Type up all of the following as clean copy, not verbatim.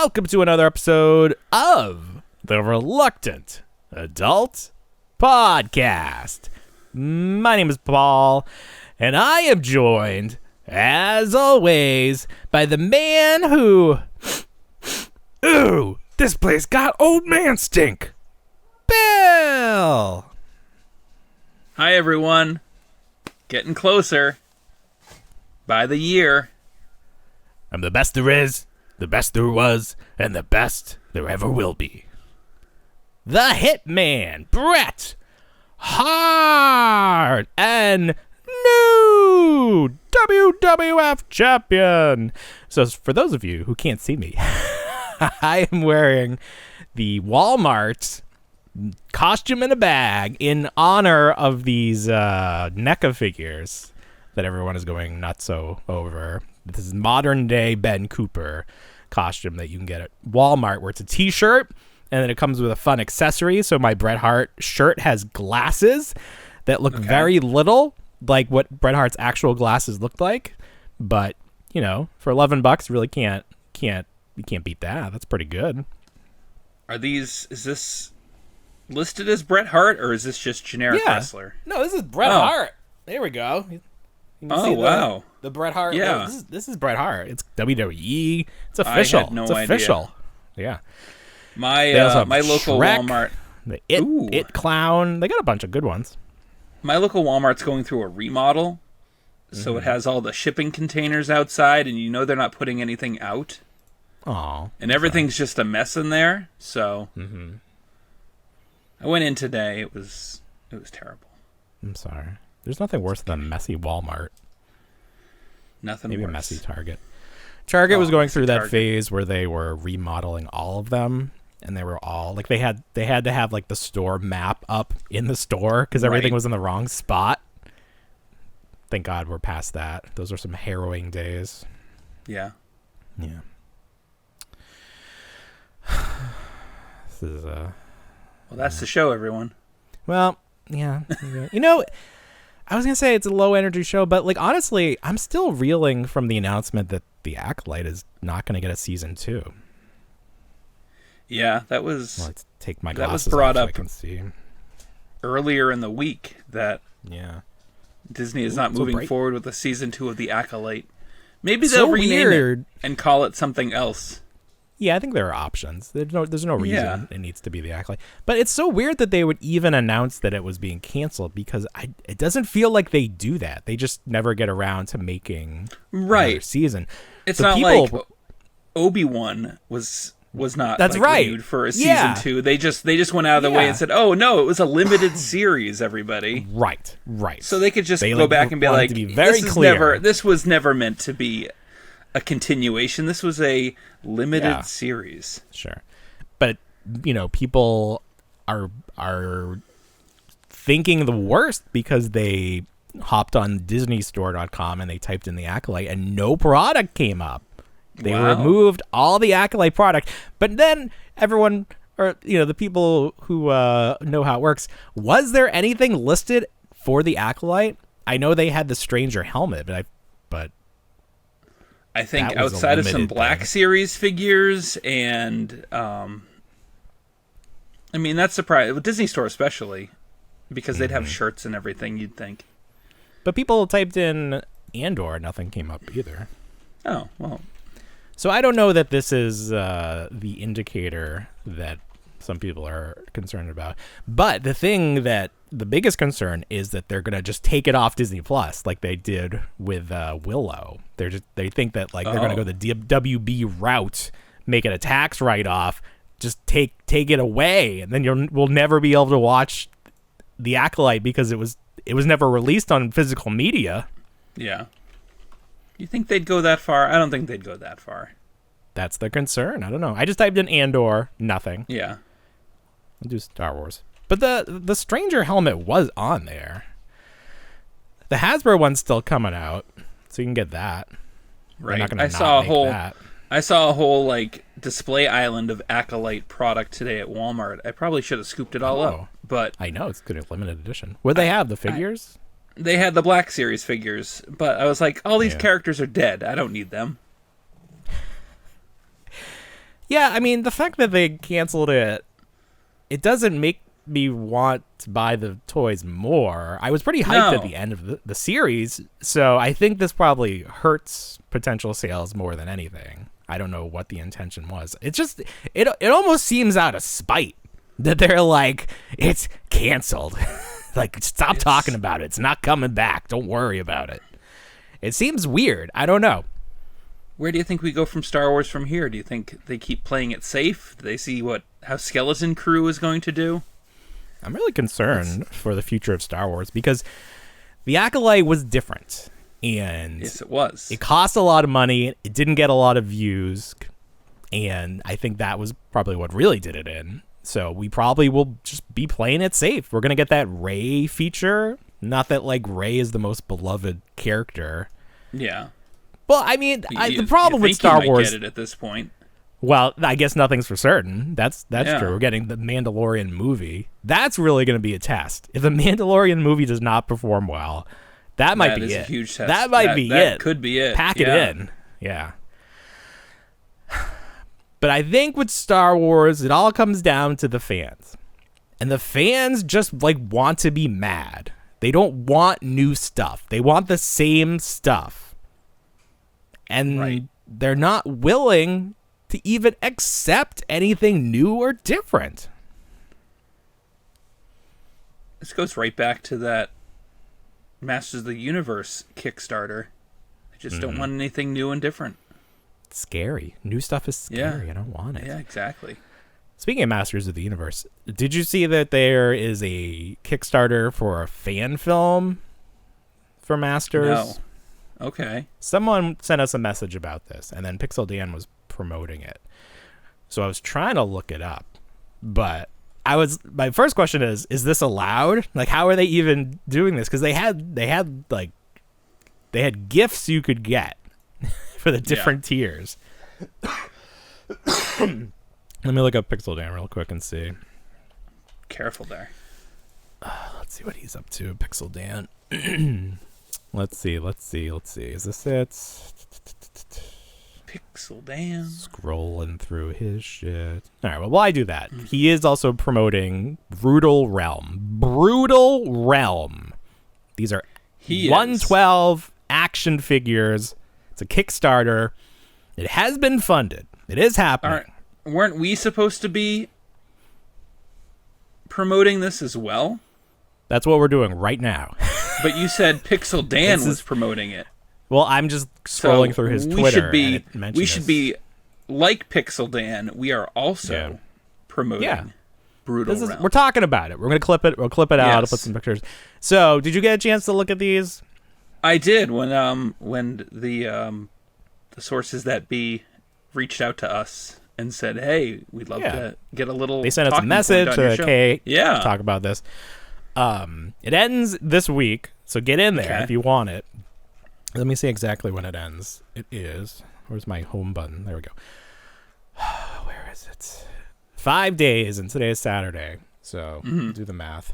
welcome to another episode of the Reluctant Adult Podcast. My name is Paul, and I am joined, as always, by the man who... Ooh, this place got old man stink. Bill! Hi, everyone. Getting closer. By the year. I'm the best there is, the best there was, and the best there ever will be. The Hitman, Bret, Hart, and new WWF champion. So for those of you who can't see me, I am wearing the Walmart costume in a bag in honor of these NECA figures that everyone is going nuts over. This is modern day Ben Cooper costume that you can get at Walmart, where it's a t-shirt and then it comes with a fun accessory. So my Bret Hart shirt has glasses that look very little like what Bret Hart's actual glasses looked like. But, you know, for $11, you really can't beat that. That's pretty good. Is this listed as Bret Hart, or is this just generic wrestler? No, this is Bret Hart. There we go. You can see wow. The Bret Hart. Yeah. This is Bret Hart. It's WWE. It's official. I had no it's idea. Official. Yeah. My local Shrek, Walmart. The It Clown. They got a bunch of good ones. My local Walmart's going through a remodel, so it has all the shipping containers outside, and you know they're not putting anything out. Oh. And everything's just a mess in there. So I went in today. It was terrible. I'm sorry. There's nothing worse than a messy Walmart. Nothing Maybe worse. A messy Target. Target was going through that Target. phase where they were remodeling all of them, and they were all like they had to have like the store map up in the store because everything was in the wrong spot. Thank God we're past that. Those are some harrowing days. Yeah. Yeah. This is Well, that's the show, everyone. Well, yeah. You know, I was going to say it's a low energy show, but like honestly, I'm still reeling from the announcement that the Acolyte is not going to get a season 2. Yeah, that was Let's take my that was glasses brought off so up I can see. earlier in the week that Disney is not moving forward with a season 2 of the Acolyte. Maybe they'll rename it and call it something else. Yeah, I think there are options. There's no reason it needs to be the Acolyte. But it's so weird that they would even announce that it was being canceled because it doesn't feel like they do that. They just never get around to making another season. It's not like Obi-Wan was not renewed for a season 2. They just went out of the way and said, "Oh no, it was a limited series, everybody." Right. So they could just go back and be like, "This was never meant to be a continuation. This was a limited series." Sure. But, you know, people are thinking the worst because they hopped on DisneyStore.com and they typed in the Acolyte and no product came up. They removed all the Acolyte product. But then everyone, or, you know, the people who know how it works, was there anything listed for the Acolyte? I know they had the Stranger helmet, but I think outside of some Black Series figures and, I mean, that's surprising. With Disney Store especially, because they'd have shirts and everything, you'd think. But people typed in Andor, nothing came up either. Oh, well. So I don't know that this is the indicator that some people are concerned about. But the biggest concern is that they're going to just take it off Disney Plus like they did with Willow. They think that like they're going to go the WB route, make it a tax write-off, just take it away, and then we'll never be able to watch the Acolyte because it was never released on physical media. Yeah. You think they'd go that far? I don't think they'd go that far. That's the concern. I don't know. I just typed in Andor, nothing. Yeah. I'll do Star Wars. But the Stranger helmet was on there. The Hasbro one's still coming out, so you can get that. Right. I saw a whole like display island of Acolyte product today at Walmart. I probably should have scooped it all up, but I know it's good, limited edition. Would they have the figures? They had the Black Series figures, but I was like, all these characters are dead. I don't need them. Yeah, I mean, the fact that they canceled it, it doesn't make me want to buy the toys more. I was pretty hyped at the end of the series, so I think this probably hurts potential sales more than anything. I don't know what the intention was. It's just, it almost seems out of spite that they're like, it's canceled. Like, stop talking about it. It's not coming back. Don't worry about it. It seems weird. I don't know. Where do you think we go from Star Wars from here? Do you think they keep playing it safe? Do they see how Skeleton Crew is going to do? I'm really concerned for the future of Star Wars because the Acolyte was different. And yes, it was. It cost a lot of money. It didn't get a lot of views. And I think that was probably what really did it in. So we probably will just be playing it safe. We're going to get that Rey feature. Not that, like, Rey is the most beloved character. Yeah. Well, I mean, the problem with Star Wars... get it at this point. Well, I guess nothing's for certain. That's true. We're getting the Mandalorian movie. That's really going to be a test. If the Mandalorian movie does not perform well, that might be it. That is a huge test. That might be it. That could be it. Pack it in. Yeah. But I think with Star Wars, it all comes down to the fans. And the fans just, like, want to be mad. They don't want new stuff. They want the same stuff. And they're not willing to even accept anything new or different. This goes right back to that Masters of the Universe Kickstarter. I just don't want anything new and different. It's scary. New stuff is scary. I don't want it. Yeah, exactly. Speaking of Masters of the Universe, did you see that there is a Kickstarter for a fan film for Masters? No. Okay. Someone sent us a message about this, and then Pixel Dan was promoting it. So I was trying to look it up, but my first question is this allowed? Like, how are they even doing this? Because they had gifts you could get for the different tiers. Let me look up Pixel Dan real quick and see. Careful there. Let's see what he's up to, Pixel Dan. Let's see. Is this it? Pixel Dan. Scrolling through his shit. All right, well, while I do that, he is also promoting Brutal Realm. These are 112 action figures. It's a Kickstarter. It has been funded. It is happening. Weren't we supposed to be promoting this as well? That's what we're doing right now. But you said Pixel Dan was promoting it. Well, I'm just scrolling through his Twitter. We should be like Pixel Dan. We are also promoting Brutal Realm. We're talking about it. We're gonna clip it. We'll clip it out. I'll put some pictures. So, did you get a chance to look at these? I did when the sources that be reached out to us and said, "Hey, we'd love to get a little." They sent us a message to okay, talk about this. It ends this week, so get in there if you want it. Let me see exactly when it ends. It is. Where's my home button? There we go. Where is it? 5 days, and today is Saturday. So do the math.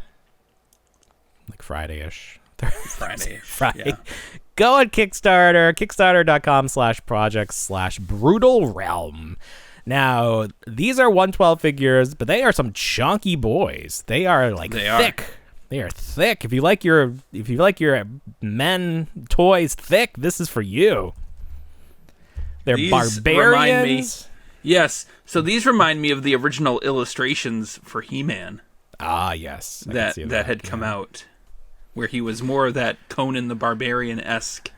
Like Friday-ish. Friday. Yeah. Go at Kickstarter. Kickstarter.com/projects/Brutal Realm. Now, these are 112 figures, but they are some chunky boys. They are thick. They are thick. If you like your men toys thick, this is for you. They're barbarians. Yes. So these remind me of the original illustrations for He-Man. Ah, yes. That had come out, where he was more of that Conan the Barbarian-esque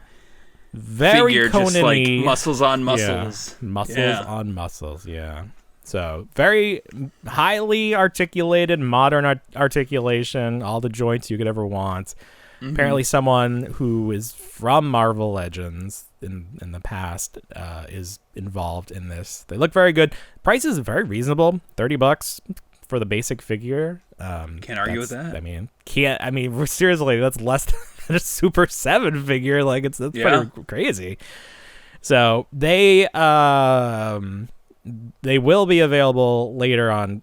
figure, just like muscles on muscles. Yeah. Muscles on muscles, yeah. So, very highly articulated, modern articulation, all the joints you could ever want. Apparently someone who is from Marvel Legends in the past is involved in this. They look very good. Price is very reasonable, $30 for the basic figure. Can't argue with that. I mean, seriously, that's less than a Super 7 figure. Like, that's pretty crazy. So, they will be available later on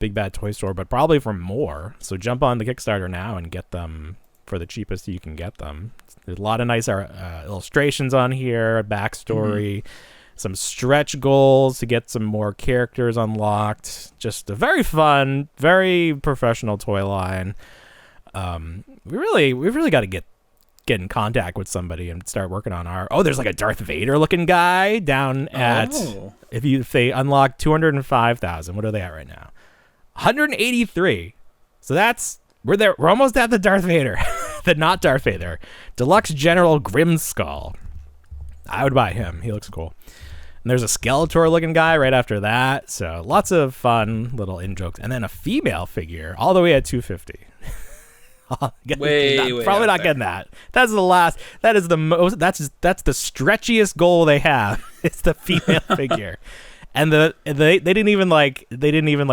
Big Bad Toy Store, but probably for more. So jump on the Kickstarter now and get them for the cheapest you can get them. There's a lot of nice illustrations on here, backstory, some stretch goals to get some more characters unlocked. Just a very fun, very professional toy line. We really got to get in contact with somebody and start working on our. Oh, there's like a Darth Vader looking guy down at. If they unlock 205,000, what are they at right now? 183. So we're there. We're almost at the Darth Vader, the not Darth Vader, Deluxe General Grimskull. I would buy him. He looks cool. And there's a Skeletor looking guy right after that. So lots of fun little in jokes, and then a female figure all the way at 250. Probably not getting that. That's the last. That is the most. That's the stretchiest goal they have. It's the female figure, and they didn't even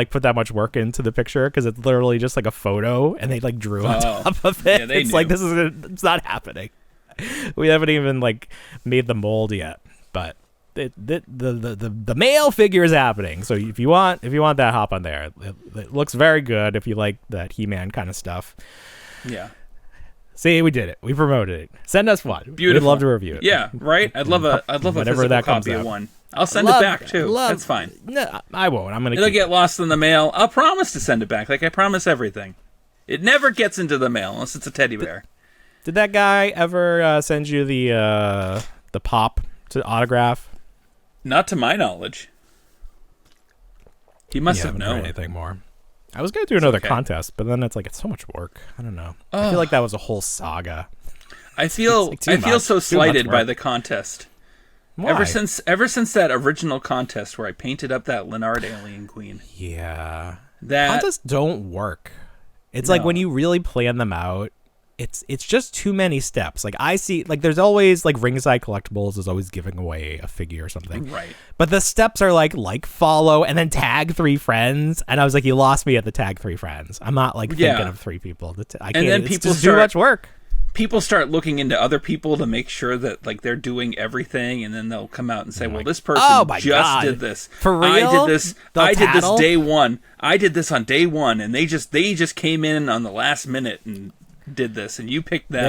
put that much work into the picture because it's literally just like a photo, and they like drew on top of it. Yeah, it's like it's not happening. We haven't even like made the mold yet, but the male figure is happening. So if you want that, hop on there. It looks very good if you like that He-Man kind of stuff. Yeah. See, we did it. We promoted it. Send us one. Beautiful. We'd love to review it. Yeah, right? I'd love a physical copy of one. I'll send it back too. That's fine. No, I won't. It'll get lost in the mail. I'll promise to send it back. Like I promise everything. It never gets into the mail unless it's a teddy bear. Did that guy ever send you the pop to autograph? Not to my knowledge. He must have known anything more. I was going to do another contest, but then it's so much work. I don't know. I feel like that was a whole saga. I feel so slighted by the contest. Why? Ever since that original contest where I painted up that Leonard Alien Queen. Yeah. Contests don't work. It's like when you really plan them out, it's just too many steps. Like I see, like there's always like Ringside Collectibles is always giving away a figure or something. Right. But the steps are like follow and then tag 3 friends. And I was like, you lost me at the tag 3 friends. I'm not like thinking of 3 people. I can't. And then people too much work. People start looking into other people to make sure that like they're doing everything, and then they'll come out and say, "Well, this person did this. For real? I did this. I did this day one. I did this on day one, and they just came in on the last minute and did this, and you picked them."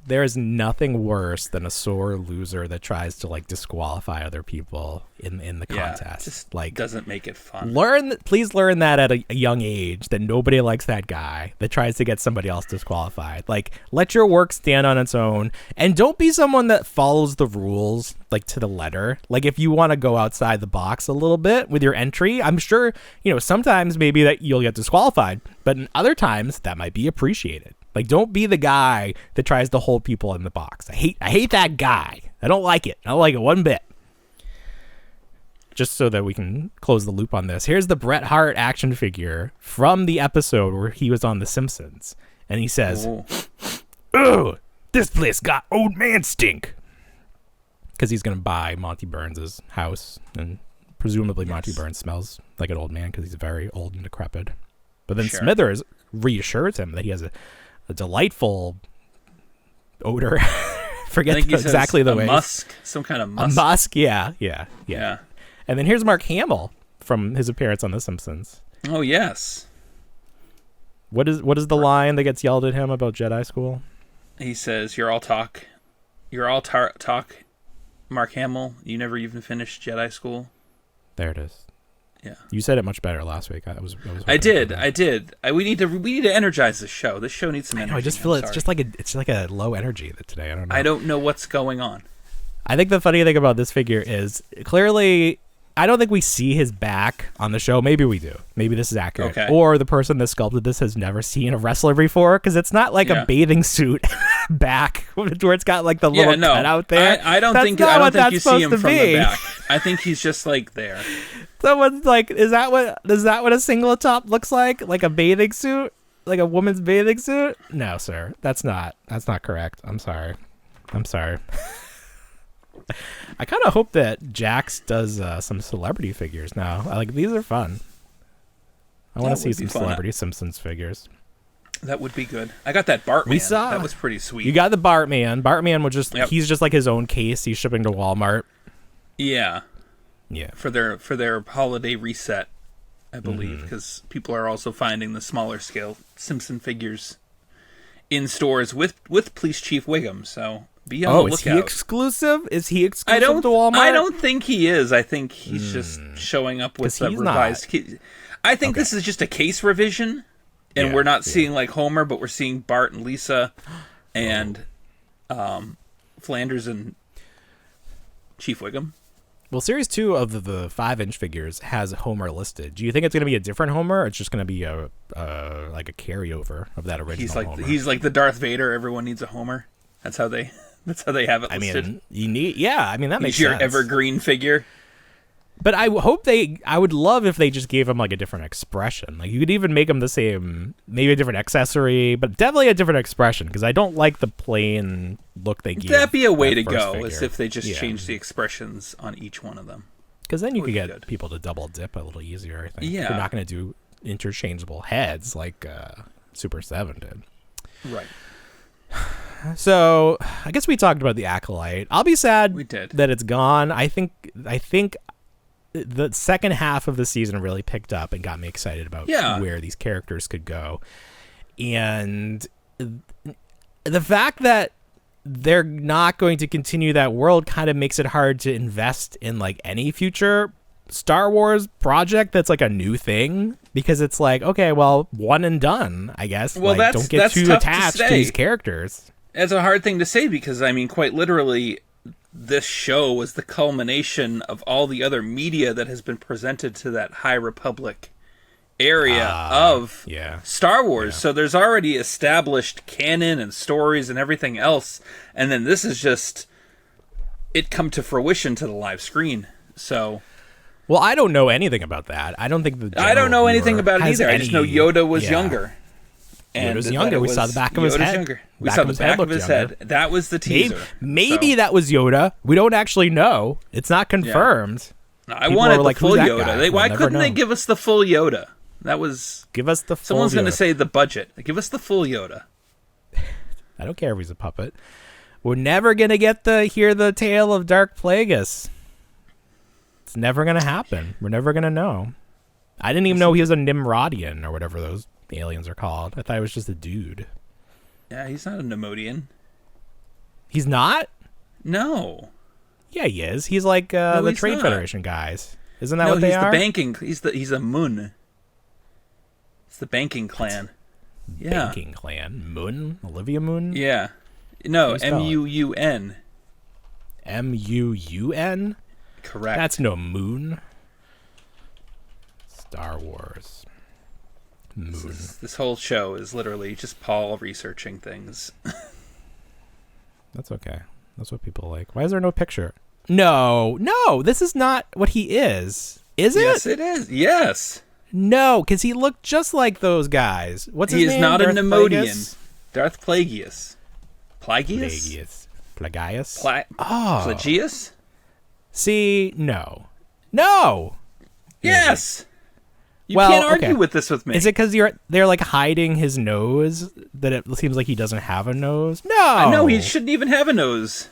There is nothing worse than a sore loser that tries to like disqualify other people in the contest. Just like doesn't make it fun. Please learn that at a young age that nobody likes that guy that tries to get somebody else disqualified. Like let your work stand on its own, and don't be someone that follows the rules like to the letter. Like if you want to go outside the box a little bit with your entry, I'm sure sometimes maybe that you'll get disqualified, but in other times that might be appreciated. Like, don't be the guy that tries to hold people in the box. I hate that guy. I don't like it. I don't like it one bit. Just so that we can close the loop on this, here's the Bret Hart action figure from the episode where he was on The Simpsons. And he says, "Oh, this place got old man stink." Because he's going to buy Monty Burns' house. And presumably Monty Burns smells like an old man because he's very old and decrepit. But then Smithers reassures him that he has a delightful odor. Forget exactly the way. Musk, some kind of musk. A musk, yeah. And then here's Mark Hamill from his appearance on The Simpsons. Oh yes. What is the line that gets yelled at him about Jedi school? He says, "You're all talk, Mark Hamill. You never even finished Jedi school." There it is. Yeah, you said it much better last week. I did. We need to energize this show. This show needs some energy. I just feel it's like a low energy today. I don't know. I don't know what's going on. I think the funny thing about this figure is clearly I don't think we see his back on the show. Maybe we do. Maybe this is accurate. Okay. Or the person that sculpted this has never seen a wrestler before because it's not like a bathing suit back where it's got like the little cut out there. I don't think you see him from the back. I think he's just like there. Someone's like, is that what a singlet top looks like? Like a bathing suit? Like a woman's bathing suit? No, sir. That's not correct. I'm sorry. I kind of hope that Jax does some celebrity figures now. These are fun. I want to see some celebrity Simpsons figures. That would be good. I got that Bartman. That was pretty sweet. You got the Bartman. Bartman was he's just like his own case. He's shipping to Walmart. Yeah. Yeah. For their holiday reset, I believe, because people are also finding the smaller scale Simpson figures in stores with Police Chief Wiggum. So be on the lookout. Is he exclusive? Is he exclusive to Walmart? I don't think he is. I think he's just showing up with the revised. I think this is just a case revision, and we're not seeing like Homer, but we're seeing Bart and Lisa, and Flanders and Chief Wiggum. Well, Series 2 of the 5-inch figures has Homer listed. Do you think it's going to be a different Homer, or it's just going to be a carryover of that original Homer? He's like the Darth Vader. Everyone needs a Homer. That's how they have it listed. I mean, that makes sense. Your sense. evergreen figure. But I would love if they just gave him like a different expression. Like you could even make him the same, maybe a different accessory, but definitely a different expression, because I don't like the plain look they give. That'd be a way to go, is if they just change the expressions on each one of them. Because then you could get people to double dip a little easier, I think. Yeah. You're not going to do interchangeable heads like Super 7 did. Right. So I guess we talked about the Acolyte. I'll be sad that it's gone. I think the second half of the season really picked up and got me excited about where these characters could go. And the fact that they're not going to continue that world kind of makes it hard to invest in like any future Star Wars project that's like a new thing, because it's like, okay, well, one and done, I guess. Well, like, don't get too attached to these characters. It's a hard thing to say, because I mean, quite literally, this show was the culmination of all the other media that has been presented to that High Republic area of Star Wars. So there's already established canon and stories and everything else, and then this is just it come to fruition to the live screen. So, well, I don't know anything about that. I don't think I don't know anything about it either. I just know Yoda was younger. And Yoda's younger. We saw the back of his head. Younger. We saw the back of his head. That was the teaser. Maybe that was Yoda. We don't actually know. It's not confirmed. Yeah. I wanted the full Yoda. Why couldn't they give us the full Yoda? That was... Give us the full Someone's going to Yoda. say the budget. Give us the full Yoda. I don't care if he's a puppet. We're never going to get to hear the tale of Dark Plagueis. It's never going to happen. We're never going to know. I didn't even know he was a Nimrodian or whatever those aliens are called. I thought he was just a dude. Yeah, he's not a Nemodian. He's not? No. Yeah, he is. He's like the Trade Federation guys. Isn't that what they are? He's a Mun. It's the banking clan. Banking clan? Moon? Olivia Moon? Yeah. No, M-U-U-N. M-U-U-N? Correct. That's no moon. Star Wars. Moon. This whole show is literally just Paul researching things. That's okay. That's what people like. Why is there no picture? No, this is not what he is. Is it? Yes, it is. Yes. No, because he looked just like those guys. What's his name? He is not a Nemodian. Darth Plagueis. Plagueis? Plagueis? Plagueis? See, no. Yes. You can't argue with this with me. Is it because they're like hiding his nose, that it seems like he doesn't have a nose? No. No, he shouldn't even have a nose.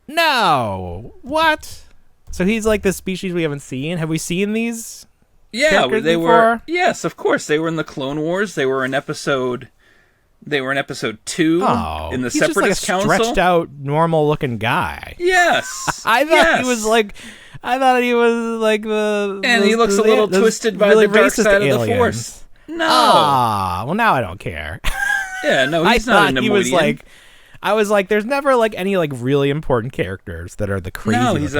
No. What? So he's like the species we haven't seen? Have we seen these? Yeah, they were. Yes, of course. They were in the Clone Wars. They were in episode 2 in the he's Separatist just like a Council. Stretched out, normal looking guy. Yes. I thought he was like the. And he looks a little twisted by the dark side of the Force. No. Well, now I don't care. Yeah, no, he's not a Nemodian. He was like, I was like, there's never like any like really important characters that are the crazy. No, he's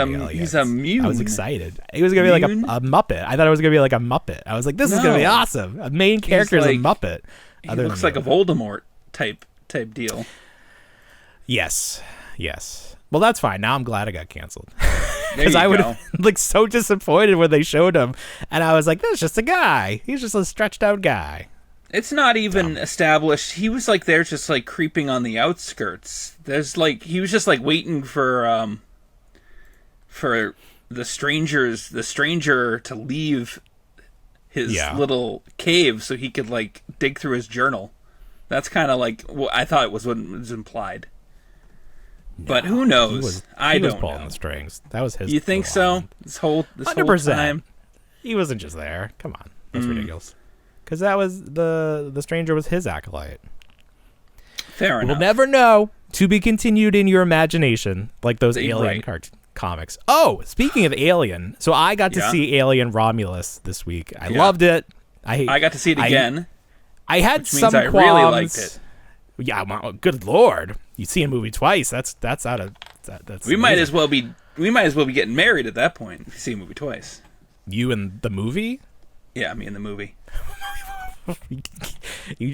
a Mune. I was excited. He was gonna be like a Muppet. I thought it was gonna be like a Muppet. I was like, this is gonna be awesome. A main character is a Muppet. He looks like a Voldemort type deal. Yes. Well, that's fine. Now I'm glad it got canceled. Because I would have like so disappointed when they showed him, and I was like, "This is just a guy. He's just a stretched out guy." It's not even established. He was like there, just like creeping on the outskirts. There's like he was just like waiting for the stranger to leave his little cave so he could like dig through his journal. That's kind of like what I thought it was what was implied. No, but who knows? I don't know. Pulling the strings. That was his. You think so? This whole 100%. Time, he wasn't just there. Come on, that's ridiculous. Because that was the stranger was his acolyte. Fair enough. We'll never know. To be continued in your imagination, like those Alien comics. Oh, speaking of Alien, so I got to see Alien Romulus this week. I loved it. I got to see it again. I had which some means qualms. I really liked it. Yeah, well, good Lord. You see a movie twice. That's out of that's we might as well be getting married at that point if you see a movie twice. You in the movie? Yeah, me in the movie.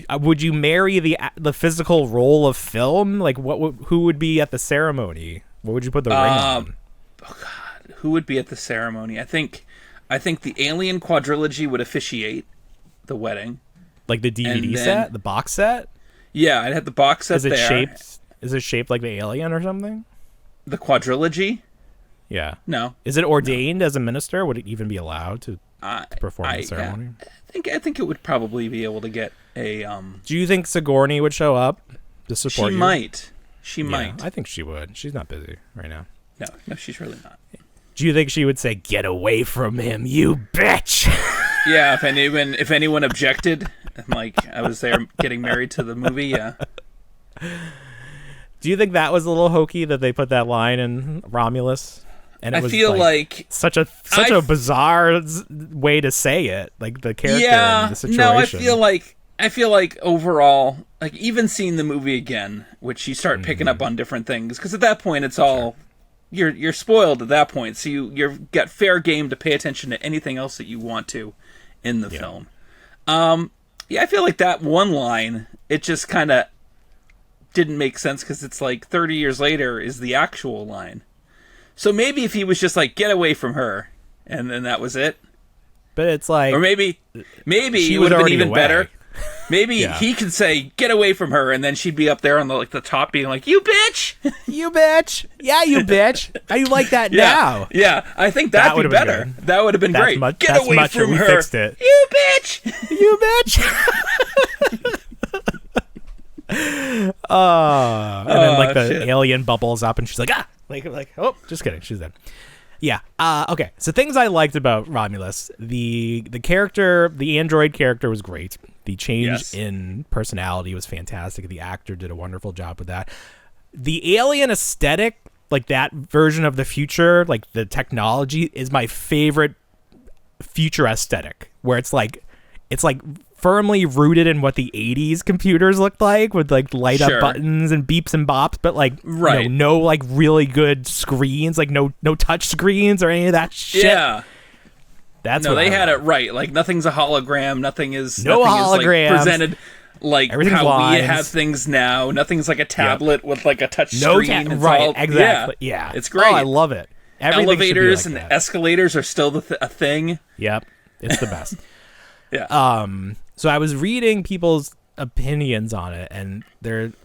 Would you marry the physical roll of film? Like who would be at the ceremony? What would you put the ring on? Oh God, who would be at the ceremony? I think the Alien quadrilogy would officiate the wedding. Like the DVD set, the box set. Yeah, I'd have the box set. Is it shaped like the Alien or something? The quadrilogy? Yeah. No. Is it ordained as a minister? Would it even be allowed to perform the ceremony? I think it would probably be able to get a. Do you think Sigourney would show up to support you? She might. I think she would. She's not busy right now. No, she's really not. Do you think she would say, "Get away from him, you bitch"? Yeah, if anyone objected, like I was there getting married to the movie, yeah. Do you think that was a little hokey that they put that line in Romulus? And it was feel like such a bizarre way to say it, like the character and the situation. No, I feel like overall, like even seeing the movie again, which you start picking up on different things, because at that point it's all you're spoiled at that point, so you've got fair game to pay attention to anything else that you want to in the film. I feel like that one line, it just kind of didn't make sense because it's like 30 years later is the actual line. So maybe if he was just like, get away from her, and then that was it. But it's like... Or maybe it would have been even better. Maybe he could say, get away from her, and then she'd be up there on the top being like, you bitch! You bitch! Yeah, you bitch! How you like that now? Yeah, I think that'd be better. That would have been great. Get away from her! Fixed it. You bitch! You bitch! And then like the alien bubbles up and she's like, like, oh, just kidding, she's dead. Yeah. Okay. So things I liked about Romulus, the character, the android character was great. The change in personality was fantastic. The actor did a wonderful job with that. The alien aesthetic, like that version of the future, like the technology, is my favorite future aesthetic, where it's like firmly rooted in what the 80s computers looked like, with like light up buttons and beeps and bops, but like no like really good screens, like no touch screens or any of that shit. Yeah. That's no, what they had it right. Like nothing's a hologram, nothing is like, presented like how lines. we have things now. Nothing's like a tablet with like a touch screen. Exactly. Yeah. It's great. Oh, I love it. Everything Elevators like and that. Escalators are still a thing. Yep. It's the best. Yeah. So I was reading people's opinions on it, and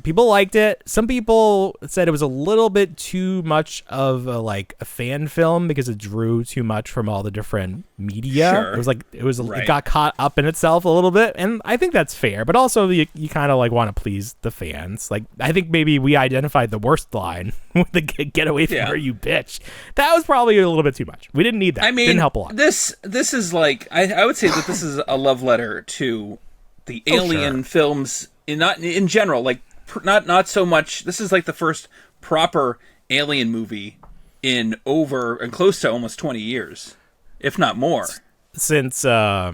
people liked it. Some people said it was a little bit too much of a fan film because it drew too much from all the different media. Sure. It got caught up in itself a little bit, and I think that's fair. But also, you kind of want to please the fans. Like, I think maybe we identified the worst line with the "get away from her, you bitch." That was probably a little bit too much. We didn't need that. I mean, didn't help a lot. This is like I would say that this is a love letter to the Alien films in general, like not so much. This is like the first proper Alien movie in over and close to almost 20 years, if not more. Since I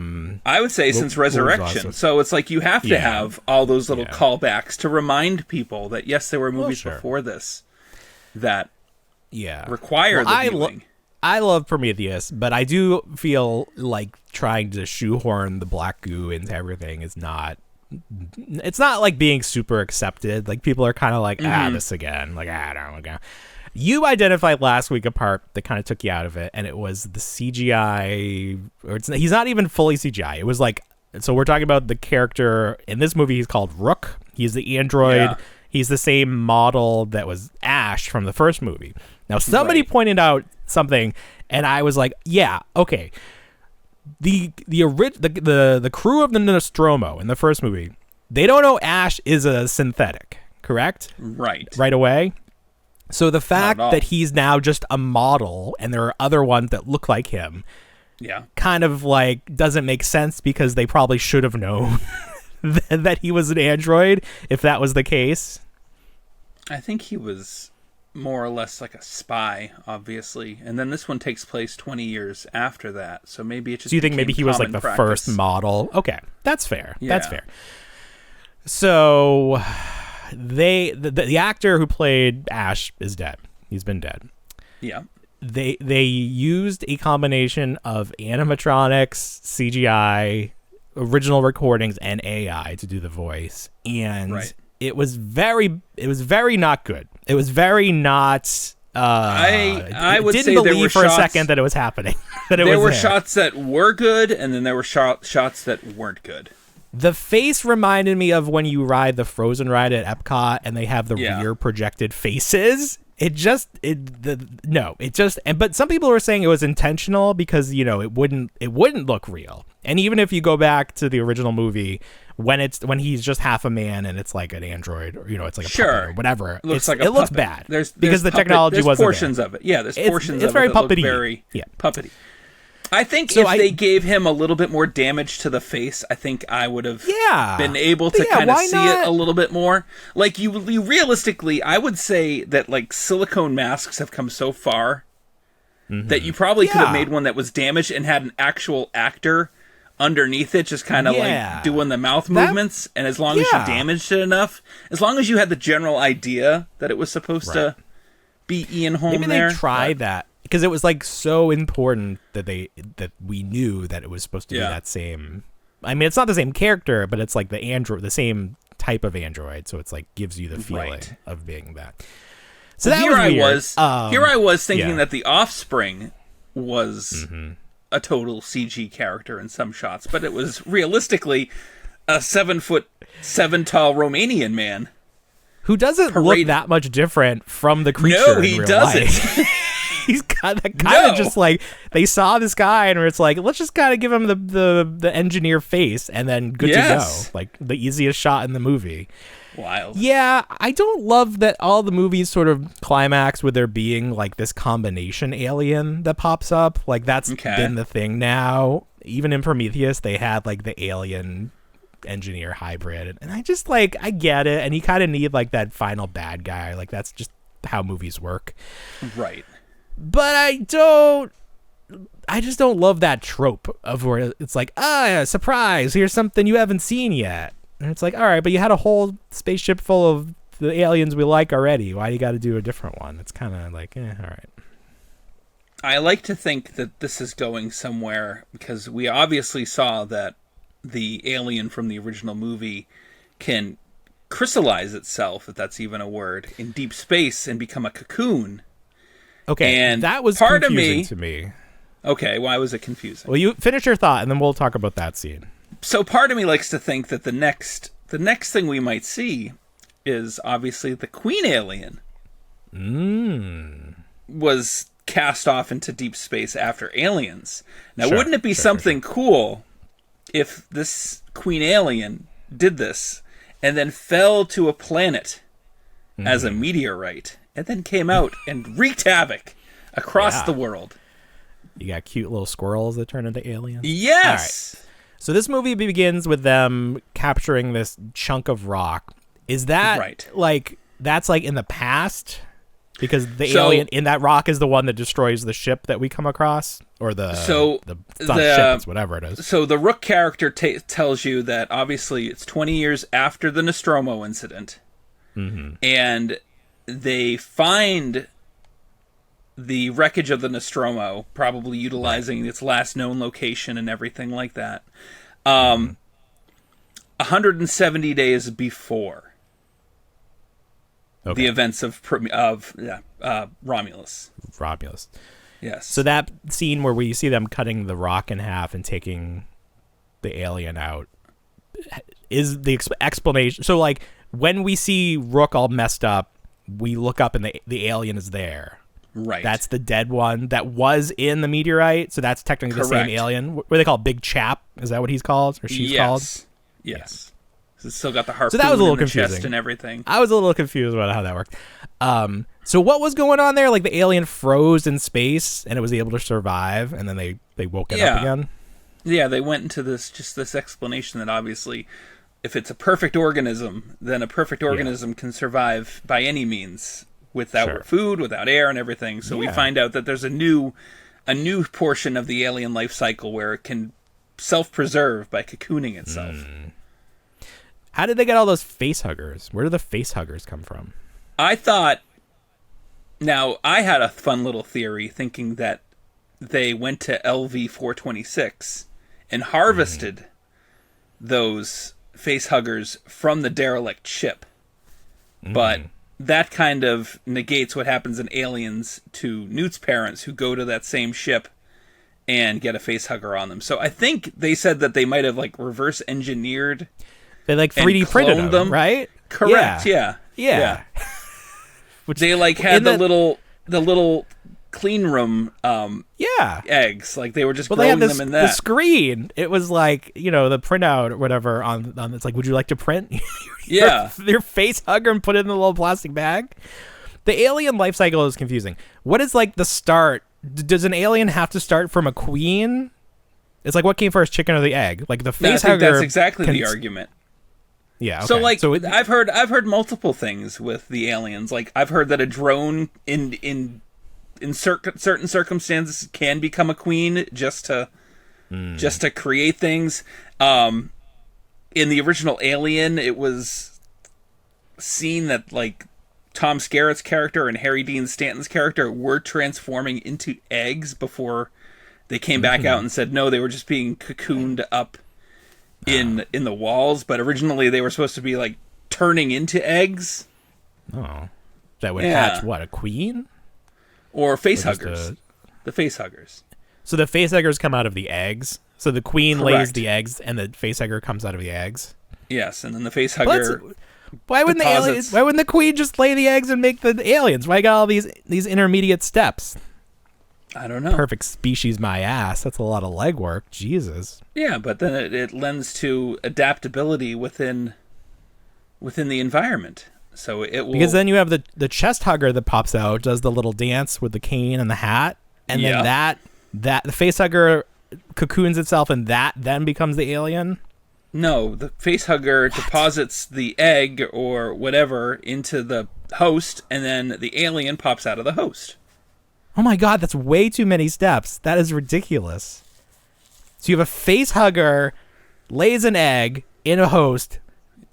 would say since Resurrection. So it's like you have to have all those little callbacks to remind people that yes, there were movies before this that require the viewing. I love Prometheus, but I do feel like trying to shoehorn the black goo into everything is not... It's not like being super accepted. Like, people are kind of like, this again. Like, I don't know. You identified last week a part that kind of took you out of it, and it was the CGI... he's not even fully CGI. It was like... So we're talking about the character... In this movie, he's called Rook. He's the android. Yeah. He's the same model that was Ash from the first movie. Now, somebody pointed out something, and I was like, yeah, okay. The crew of the Nostromo in the first movie, they don't know Ash is a synthetic, correct? Right away. So the fact that he's now just a model and there are other ones that look like him, kind of like doesn't make sense because they probably should have known that he was an android, if that was the case? I think he was more or less like a spy, obviously. And then this one takes place 20 years after that. So maybe it just So you think maybe he was like the first model? Okay, that's fair. Yeah. That's fair. So the actor who played Ash is dead. He's been dead. Yeah. They used a combination of animatronics, CGI, original recordings, and AI to do the voice. And it was very not good. It was very not I would say there were for shots, a second that it was happening. There were shots that were good, and then there were shots that weren't good. The face reminded me of when you ride the Frozen ride at Epcot and they have the rear projected faces. But some people were saying it was intentional because, you know, it wouldn't look real. And even if you go back to the original movie, when he's just half a man and it's like an android, or, you know, it's like a puppet or whatever, it looks bad. There's because the technology wasn't portions there. of it. Yeah, there's portions of it very that puppety. Look very puppety. I think if they gave him a little bit more damage to the face, I think I would have been able to kind of see it a little bit more. Like you realistically, I would say that like silicone masks have come so far that you probably could have made one that was damaged and had an actual actor underneath it, just kind of like doing the mouth movements. And as long as you damaged it enough, as long as you had the general idea that it was supposed to be Ian Holm, maybe they tried that. Because it was like so important that we knew that it was supposed to be that same. I mean, it's not the same character, but it's like the same type of android. So it's like gives you the feeling of being that. So that here I was thinking that the Offspring was a total CG character in some shots, but it was realistically a 7'7" tall Romanian man who doesn't look that much different from the creature. No, he doesn't. He's kind of just like they saw this guy and it's like, let's just kind of give him the engineer face and then good to go. Like the easiest shot in the movie. Wild. Yeah, I don't love that all the movies sort of climax with there being like this combination alien that pops up. Like that's been the thing now. Even in Prometheus, they had like the alien engineer hybrid, and I just like I get it, and you kind of need like that final bad guy. Like that's just how movies work. Right. But I just don't love that trope of where it's like, surprise, here's something you haven't seen yet. And it's like, all right, but you had a whole spaceship full of the aliens we like already. Why do you got to do a different one? It's kind of like, all right. I like to think that this is going somewhere because we obviously saw that the alien from the original movie can crystallize itself, if that's even a word, in deep space and become a cocoon. Okay, and that was part confusing to me. Okay, why was it confusing? Well, you finish your thought, and then we'll talk about that scene. So part of me likes to think that the next thing we might see is obviously the queen alien was cast off into deep space after Aliens. Now, wouldn't it be something cool if this queen alien did this and then fell to a planet as a meteorite? And then came out and wreaked havoc across the world. You got cute little squirrels that turn into aliens? Yes! Right. So this movie begins with them capturing this chunk of rock. Is that, like, that's, like, in the past? Because the alien in that rock is the one that destroys the ship that we come across? Or it's not a ship, it's whatever it is. So the Rook character tells you that, obviously, it's 20 years after the Nostromo incident. And they find the wreckage of the Nostromo, probably utilizing its last known location and everything like that, 170 days before the events of Romulus. Romulus. Yes. So that scene where we see them cutting the rock in half and taking the alien out is the explanation. So, like, when we see Rook all messed up, we look up and the alien is there. Right. That's the dead one that was in the meteorite. So that's technically the same alien. What do they call it? Big Chap? Is that what he's called? Or she's called? Yes. So it's still got the harpoon so that was a little in the confusing. chest and everything. I was a little confused about how that worked. So what was going on there? Like the alien froze in space and it was able to survive, and then they woke it up again? Yeah, they went into this explanation that obviously if it's a perfect organism, then a perfect organism can survive by any means without food, without air, and everything. So we find out that there's a new portion of the alien life cycle where it can self-preserve by cocooning itself. How did they get all those face huggers? Where do the face huggers come from? I had a fun little theory thinking that they went to LV-426 and harvested those face huggers from the derelict ship. But that kind of negates what happens in Aliens to Newt's parents, who go to that same ship and get a face hugger on them. So I think they said that they might have like reverse engineered. They like 3D printed them, right? Correct. Yeah. Which they like had the little clean room eggs, like they were just growing them in that. The screen, it was like, the printout or whatever on it's like, would you like to print your face hugger and put it in the little plastic bag? The alien life cycle is confusing. What is like the start? Does an alien have to start from a queen? It's like, what came first, chicken or the egg? Like the face hugger. That's exactly the argument. Yeah. Okay. So I've heard multiple things with the aliens. Like I've heard that a drone in certain circumstances can become a queen just to create things. In the original Alien, it was seen that like Tom Skerritt's character and Harry Dean Stanton's character were transforming into eggs before they came back out and said no, they were just being cocooned up in the walls. But originally they were supposed to be like turning into eggs. Oh, that would hatch what, a queen? Or face huggers. The face huggers. So the face huggers come out of the eggs. So the queen lays the eggs, and the face hugger comes out of the eggs. Yes, and then the face hugger. Why wouldn't the queen just lay the eggs and make the aliens? Why got all these intermediate steps? I don't know. Perfect species, my ass. That's a lot of legwork. Jesus. Yeah, but then it lends to adaptability within the environment. So it will, because then you have the chest hugger that pops out, does the little dance with the cane and the hat, and then that the face hugger cocoons itself, and that then becomes the alien. No, the face hugger deposits the egg or whatever into the host, and then the alien pops out of the host. Oh my god, that's way too many steps. That is ridiculous. So you have a face hugger, lays an egg in a host,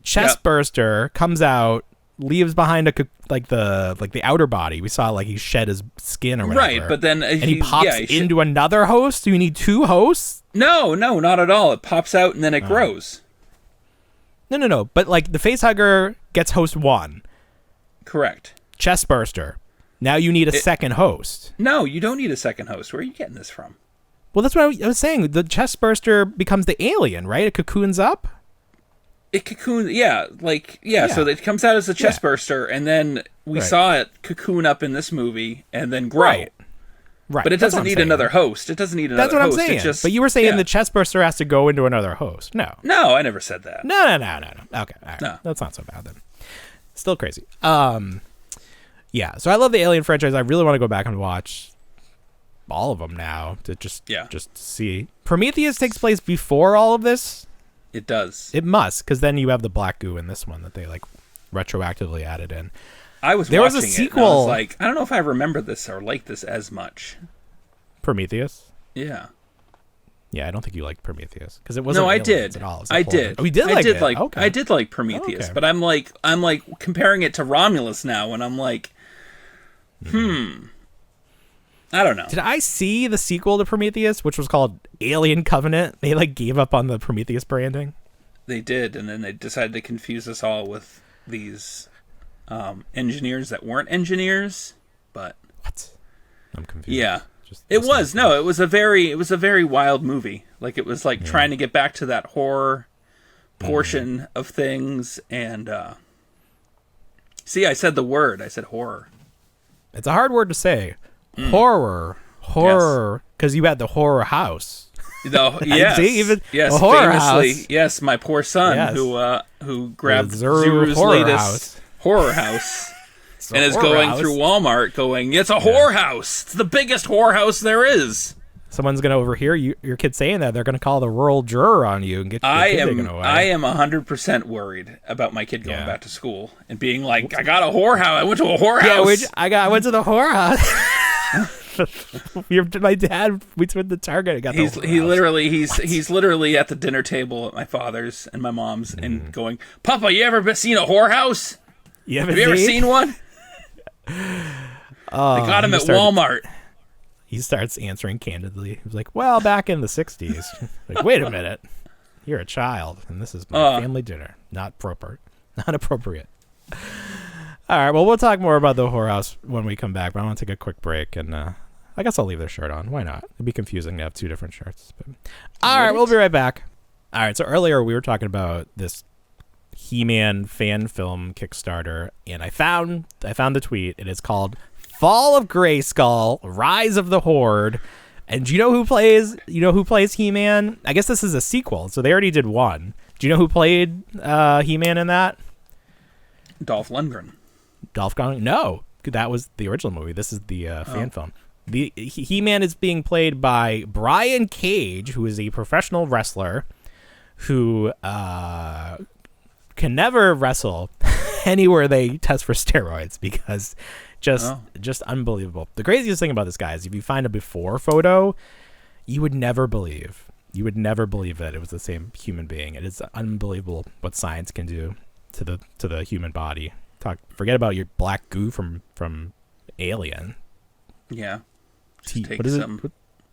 chest burster comes out, leaves behind the outer body. We saw like he shed his skin or whatever. Right, but then and he pops into another host. Do you need two hosts? No, not at all. It pops out and then it grows. No. But like the face hugger gets host 1. Correct. Chest burster. Now you need a second host. No, you don't need a second host. Where are you getting this from? Well, that's what I was saying. The chest burster becomes the alien, right? It cocoons up. It cocoons, so it comes out as a chest burster, and then we saw it cocoon up in this movie, and then grow. Right. But it doesn't need another host. It doesn't need another host. That's what I'm saying. But you were saying the chest burster has to go into another host. No, I never said that. No. Okay, all right. No. That's not so bad then. Still crazy. Yeah, so I love the Alien franchise. I really want to go back and watch all of them now to just see. Prometheus takes place before all of this. It does. It must, because then you have the black goo in this one that they like retroactively added in. There was a sequel. I was like, I don't know if I remember this or like this as much. Prometheus? Yeah. Yeah, I don't think you liked Prometheus because it wasn't. No, I did. At all. I did. Oh, you did like it. Okay. I did like Prometheus, but I'm like comparing it to Romulus now, and I'm like, I don't know. Did I see the sequel to Prometheus, which was called Alien Covenant? They like gave up on the Prometheus branding. They did, and then they decided to confuse us all with these engineers that weren't engineers. But what? I'm confused. Yeah, it was a very wild movie. Like it was like trying to get back to that horror portion of things, and see, I said the word. I said horror. It's a hard word to say. Horror, because you had the horror house. Yes, horror famously, house. Yes, my poor son who grabbed Zuru's latest horror house and is going through Walmart, going, "It's a whorehouse. It's the biggest whorehouse there is." Someone's going to overhear your kid saying that. They're going to call the rural juror on you and get your kid taken away. I am 100% worried about my kid going back to school and being like, I got a whorehouse. I went to a whorehouse. Yeah, I went to the whorehouse. My dad, we went to the Target and got the whorehouse. He's literally at the dinner table at my father's and my mom's and going, Papa, you ever seen a whorehouse? Have you ever seen one? They got him at Walmart. He starts answering candidly. He's like, well, back in the 60s. Like, wait a minute. You're a child, and this is my family dinner. Not appropriate. All right, well, we'll talk more about the whorehouse when we come back, but I want to take a quick break, and I guess I'll leave their shirt on. Why not? It'd be confusing to have two different shirts. But... All right, we'll be right back. All right, so earlier we were talking about this He-Man fan film Kickstarter, and I found the tweet. It is called Fall of Grayskull, Rise of the Horde. And do you know who plays He-Man? I guess this is a sequel, so they already did one. Do you know who played He-Man in that? Dolph Lundgren. No, that was the original movie. This is the fan film. The He-Man is being played by Brian Cage, who is a professional wrestler who can never wrestle anywhere they test for steroids because just unbelievable. The craziest thing about this guy is if you find a before photo, you would never believe that it was the same human being. It is unbelievable what science can do to the human body. Forget about your black goo from Alien. Yeah. What is it?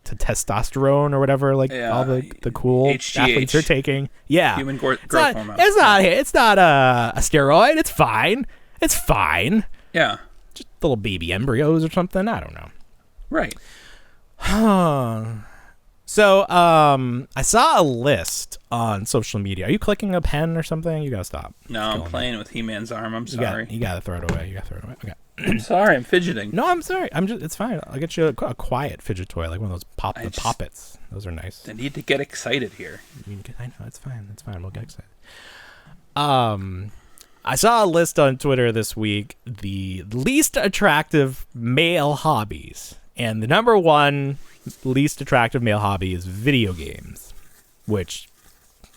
To testosterone or whatever, all the cool HGH. Athletes are taking. Yeah. Human growth hormone. It's not a steroid. It's fine. Yeah. Just little baby embryos or something. I don't know. Right. So, I saw a list on social media. Are you clicking a pen or something? You gotta stop. No, I'm playing with He-Man's arm. I'm sorry. You gotta throw it away. Okay. I'm sorry. I'm fidgeting. No, I'm sorry. It's fine. I'll get you a quiet fidget toy, like one of those poppets. Those are nice. I need to get excited here. I know. It's fine. We'll get excited. I saw a list on Twitter this week, the least attractive male hobbies. And the number one least attractive male hobby is video games, which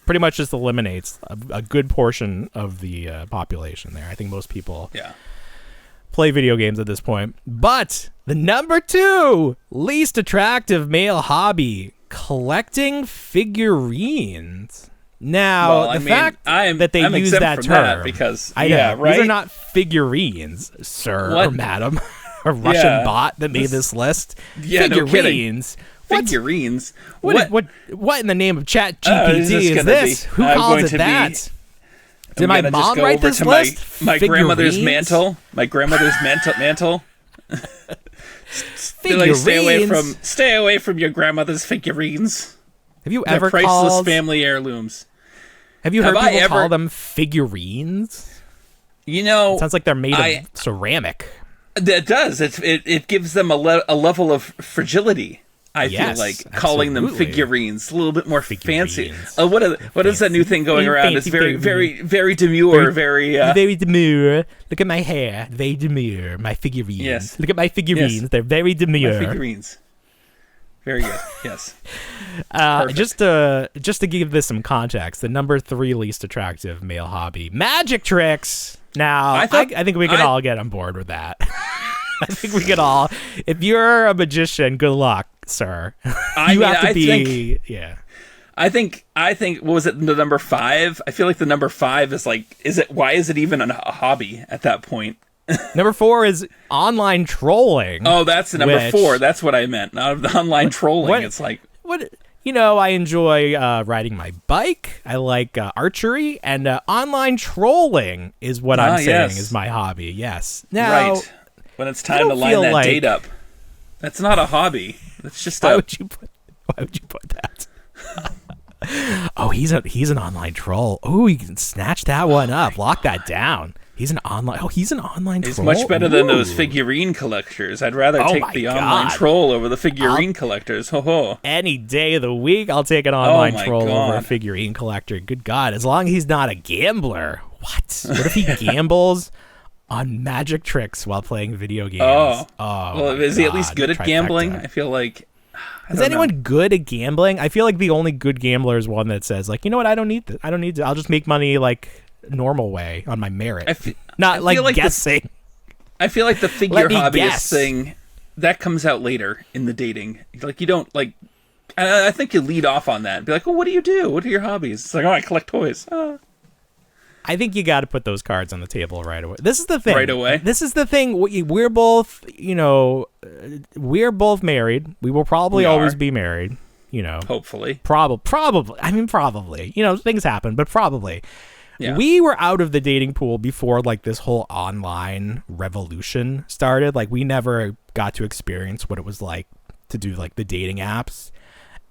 pretty much just eliminates a good portion of the population there. I think most people play video games at this point. But the number two least attractive male hobby, collecting figurines. Now, fact that they use that term, because these are not figurines, sir or madam. A Russian bot that made this list. Yeah, figurines. No figurines. What in the name of Chat GPT is this? Who calls it that? Did my mom write this list? My grandmother's mantle. My grandmother's mantle. Stay away from your grandmother's figurines. Have you ever priceless called family heirlooms? Have you heard people call them figurines? You know, it sounds like they're made of ceramic. It does. It gives them a level of fragility. I feel like calling them figurines, a little bit more fancy. What is that new thing going around? It's very, very, very demure. Very demure. Look at my hair. Very demure. My figurines. Yes. Look at my figurines. Yes. They're very demure. My figurines. Very good. Yes. Just to give this some context, the number three least attractive male hobby, magic tricks. Now, I think we can all get on board with that. I think we can all. If you're a magician, good luck, sir. I think. What was it? The number 5. I feel like the number 5 is like. Why is it even a hobby at that point? Number 4 is online trolling. Oh, that's the number 4. That's what I meant. Not the online trolling. It's like what. I enjoy riding my bike. I like archery, and online trolling is what I'm saying is my hobby. Yes. Now, right. When it's time to line that date up, that's not a hobby. That's just why would you put that? Oh, he's an online troll. Oh, you can snatch that one up. Lock that down. He's an online troll. He's much better than those figurine collectors. I'd rather take the online troll over the figurine collectors. Ho ho. Any day of the week, I'll take an online troll over a figurine collector. Good God, as long as he's not a gambler. What if he gambles on magic tricks while playing video games? Well, is he at least good at gambling? I feel like Is anyone good at gambling? I feel like the only good gambler is one that says, like, you know what, I don't need this. I don't need to. I'll just make money like normal way on my merit. Not like guessing. I feel like the figure hobbyist thing, that comes out later in the dating. Like, you don't, like, I think you lead off on that and be like, well, what do you do? What are your hobbies? It's like, oh, I collect toys. I think you got to put those cards on the table right away. This is the thing. Right away? This is the thing. We're both, we're both married. We will probably always be married, Hopefully. Probably. I mean, probably. Things happen, but probably. Yeah. We were out of the dating pool before, like, this whole online revolution started. Like, we never got to experience what it was like to do, like, the dating apps.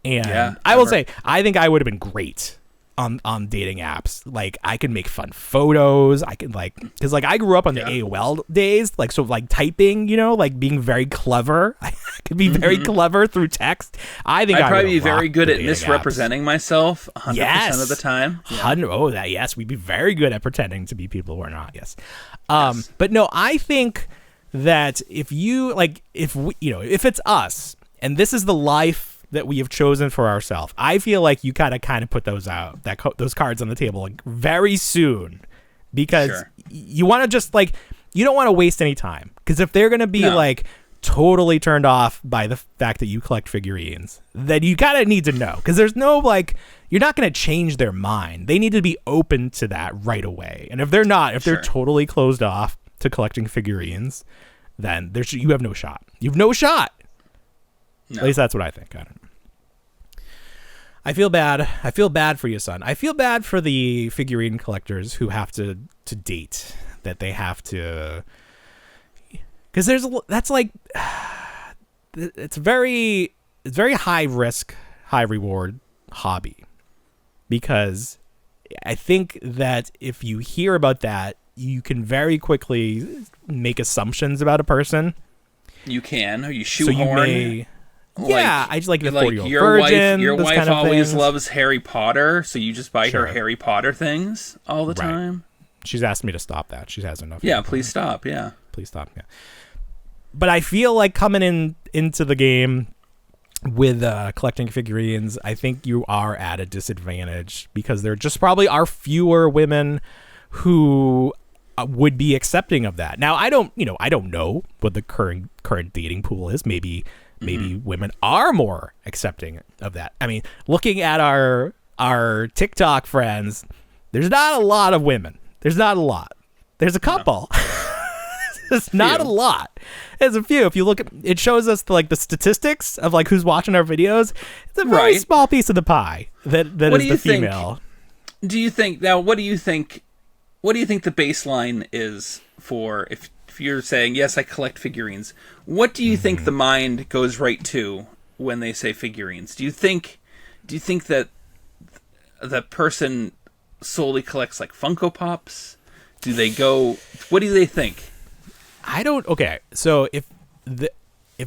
And I will say, I think I would have been great on dating apps. Like, I could make fun photos. I could, like, because, like, I grew up on the AOL days, like, so, like, typing, like, being very clever. I could be very clever through text. I think I'd probably be very good at misrepresenting myself 100% of the time. We'd be very good at pretending to be people who are not. Yes. But no, I think that if it's us and this is the life that we have chosen for ourselves, I feel like you kind of put those out, those cards on the table, like, very soon, because you want to just, like, you don't want to waste any time, because if they're going to be like totally turned off by the fact that you collect figurines, then you kind of need to know, because there's no, like, you're not going to change their mind. They need to be open to that right away. And if they're not, if they're totally closed off to collecting figurines, then you have no shot. You have no shot. No. At least that's what I think. I don't know. I feel bad. I feel bad for you, son. I feel bad for the figurine collectors who have to date, that they have to, because that's like, it's very high risk, high reward hobby, because I think that if you hear about that, you can very quickly make assumptions about a person. You can, or you shoehorn. I just like the 40-year-old your virgin. Your wife kind of always things. loves Harry Potter, so you just buy her Harry Potter things all the time. She's asked me to stop that. She has enough. Yeah, please stop. Yeah, please stop. Yeah, but I feel like coming into the game with collecting figurines, I think you are at a disadvantage, because there just probably are fewer women who would be accepting of that. Now, I don't know what the current dating pool is. Maybe women are more accepting of that. I mean, looking at our TikTok friends, there's not a lot of women. There's not a lot. There's a couple. There's not a lot. There's a few. If you look at it, shows us the statistics of, like, who's watching our videos. It's a very small piece of the pie that is the female. Do you think now? What do you think the baseline is for if you're saying, yes, I collect figurines? What do you think the mind goes right to when they say figurines? Do you think that the person solely collects, like, Funko Pops? Do they go? What do they think? Okay, so if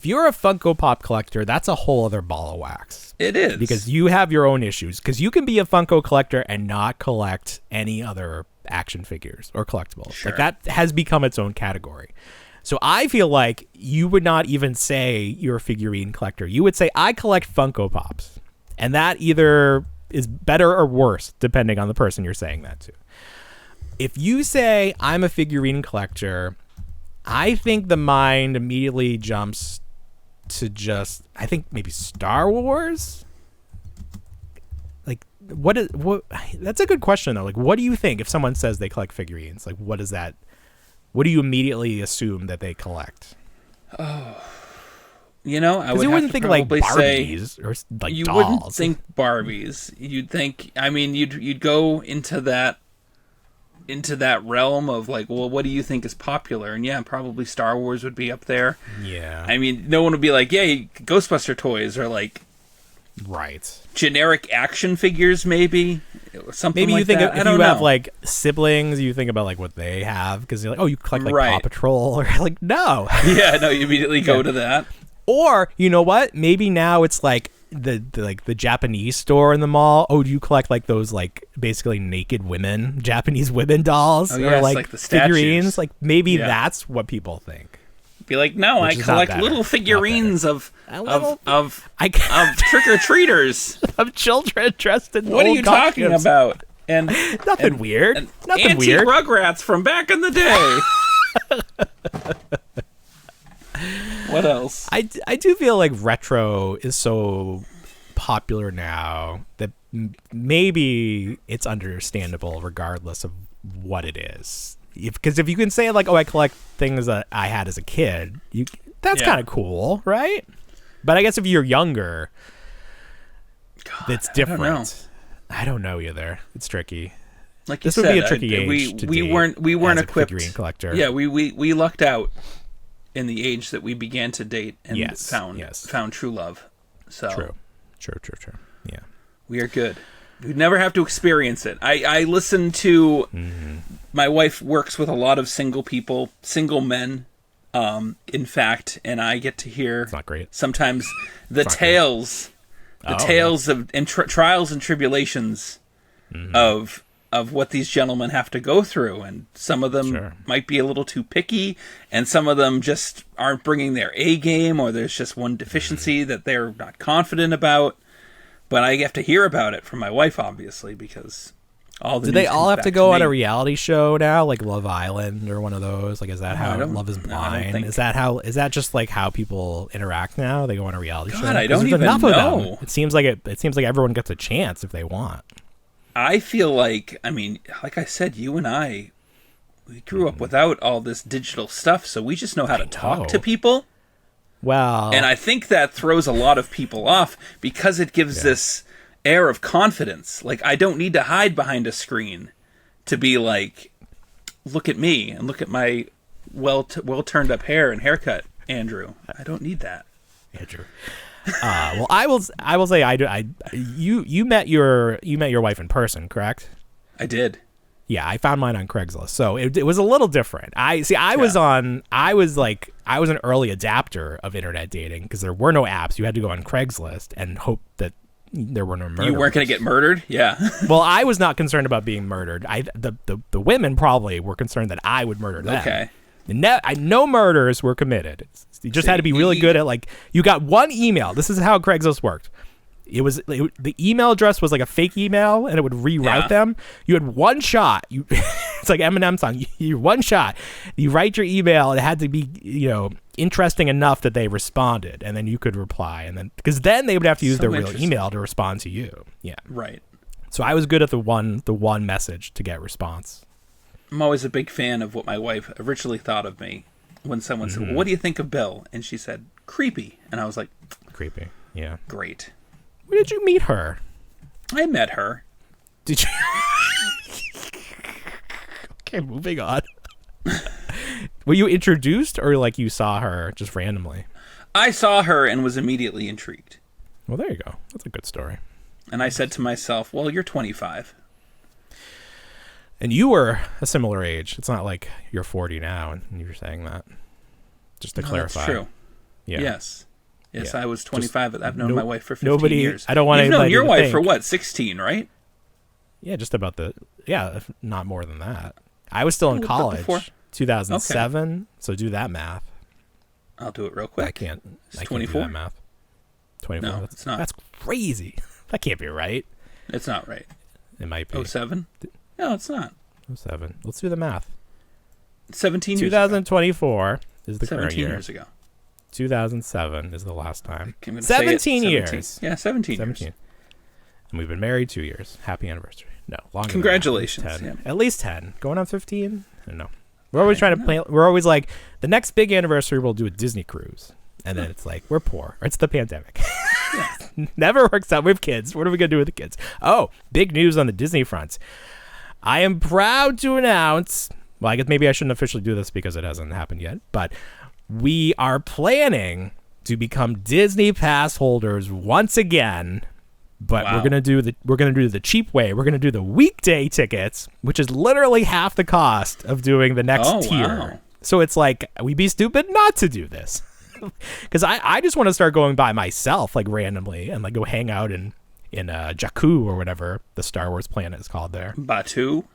you're a Funko Pop collector, that's a whole other ball of wax. It is, because you have your own issues. Because you can be a Funko collector and not collect any other action figures or collectibles. Sure. Like, that has become its own category. So I feel like you would not even say you're a figurine collector. You would say, I collect Funko Pops. And that either is better or worse, depending on the person you're saying that to. If you say, I'm a figurine collector, I think the mind immediately jumps to just, I think, maybe Star Wars? Like, what that's a good question, though. Like, what do you think if someone says they collect figurines? Like, what is that? What do you immediately assume that they collect? Oh, I would you wouldn't think like Barbies or like you dolls. Wouldn't think Barbies. You'd think. I mean, you'd go into that realm of, like, well, what do you think is popular? And yeah, probably Star Wars would be up there. Yeah. I mean, no one would be like, yeah, Ghostbuster toys, or like, generic action figures, maybe something. Maybe like you think that. if you have like siblings, you think about like what they have, because you're like, oh, you collect like Paw Patrol, or like, no. Yeah, no, you immediately go to that. Or you know what? Maybe now it's like the Japanese store in the mall. Oh, do you collect like those like basically naked Japanese women dolls, or like the figurines? Like maybe that's what people think. Be like, no, I collect little figurines of trick-or-treaters. Of children dressed in What are you talking about? And nothing weird. Nothing weird. Rugrats from back in the day. What else? I do feel like retro is so popular now that maybe it's understandable regardless of what it is. Because if you can say like, oh, I collect things that I had as a kid, that's kind of cool, right? But I guess if you're younger, it's different. I don't know either. It's tricky. Like this you would said, be a tricky age. We weren't as equipped. A figurine collector. Yeah, we lucked out in the age that we began to date and found true love. So true. Yeah, we are good. We never have to experience it. I listen to. My wife works with a lot of single people, single men. In fact, and I get to hear. It's not great. Sometimes the tales. Of and trials and tribulations of what these gentlemen have to go through, and some of them might be a little too picky, and some of them just aren't bringing their A game, or there's just one deficiency that they're not confident about. But I have to hear about it from my wife, obviously, because do they all have to go on a reality show now, like Love Island or one of those? Like, is that how Love is Blind? Is that just like how people interact now? They go on a reality show. I don't even know. It seems like everyone gets a chance if they want. I feel like, like I said, you and I, we grew up without all this digital stuff, so we just know how to talk to people. Well, and I think that throws a lot of people off because it gives this air of confidence. Like, I don't need to hide behind a screen to be like, look at me and look at my well turned up hair and haircut, Andrew. I don't need that, Andrew. Well, I will say you met your wife in person, correct? I did. Yeah, I found mine on Craigslist, so it was a little different. I was an early adapter of internet dating because there were no apps. You had to go on Craigslist and hope that there were no murders. You weren't going to get murdered? Yeah. Well, I was not concerned about being murdered. The women probably were concerned that I would murder them. Okay. No murders were committed. You just had to be really good at, like, you got one email. This is how Craigslist worked. The email address was like a fake email, and it would rewrite them. You had one shot. It's like Eminem song. You one shot. You write your email. It had to be interesting enough that they responded, and then you could reply, and then because then they would have to use their real email to respond to you. Yeah, right. So I was good at the one message to get response. I'm always a big fan of what my wife originally thought of me when someone said, well, "What do you think of Bill?" And she said, "Creepy," and I was like, "Creepy." Yeah, great. Where did you meet her? I met her. Did you? Okay, moving on. Were you introduced, or like you saw her just randomly? I saw her and was immediately intrigued. Well, there you go. That's a good story. And I said to myself, well, you're 25. And you were a similar age. It's not like you're 40 now and you're saying that. Just to clarify. That's true. Yeah. Yes, I was 25. I've known my wife for 15 years. I don't want You've to known your wife for what, 16, right? Yeah, just about if not more than that. I was still in college. 2007. Okay. So do that math. I'll do it real quick. I can't do that math. 24. No, it's not. That's crazy. That can't be right. It's not right. It might be. 07? No, it's not. 07. Let's do the math. 17 years 2024 is the current year. 17 years ago. 2007 is the last time. 17 years. Yeah, 17 years. And we've been married 2 years. Happy anniversary. No, longer. Congratulations. Than that. At least 10. Going on 15? I don't know. We're always trying to plan. We're always like, the next big anniversary we'll do a Disney cruise. And then it's like, we're poor. Or it's the pandemic. Never works out. We have kids. What are we going to do with the kids? Oh, big news on the Disney front. I am proud to announce, well, I guess maybe I shouldn't officially do this because it hasn't happened yet, but we are planning to become Disney Pass holders once again. But we're gonna do the cheap way. We're gonna do the weekday tickets, which is literally half the cost of doing the next tier. Wow. So it's like, we'd be stupid not to do this. Because I just want to start going by myself, like randomly, and like go hang out in Jakku or whatever the Star Wars planet is called there. Batu.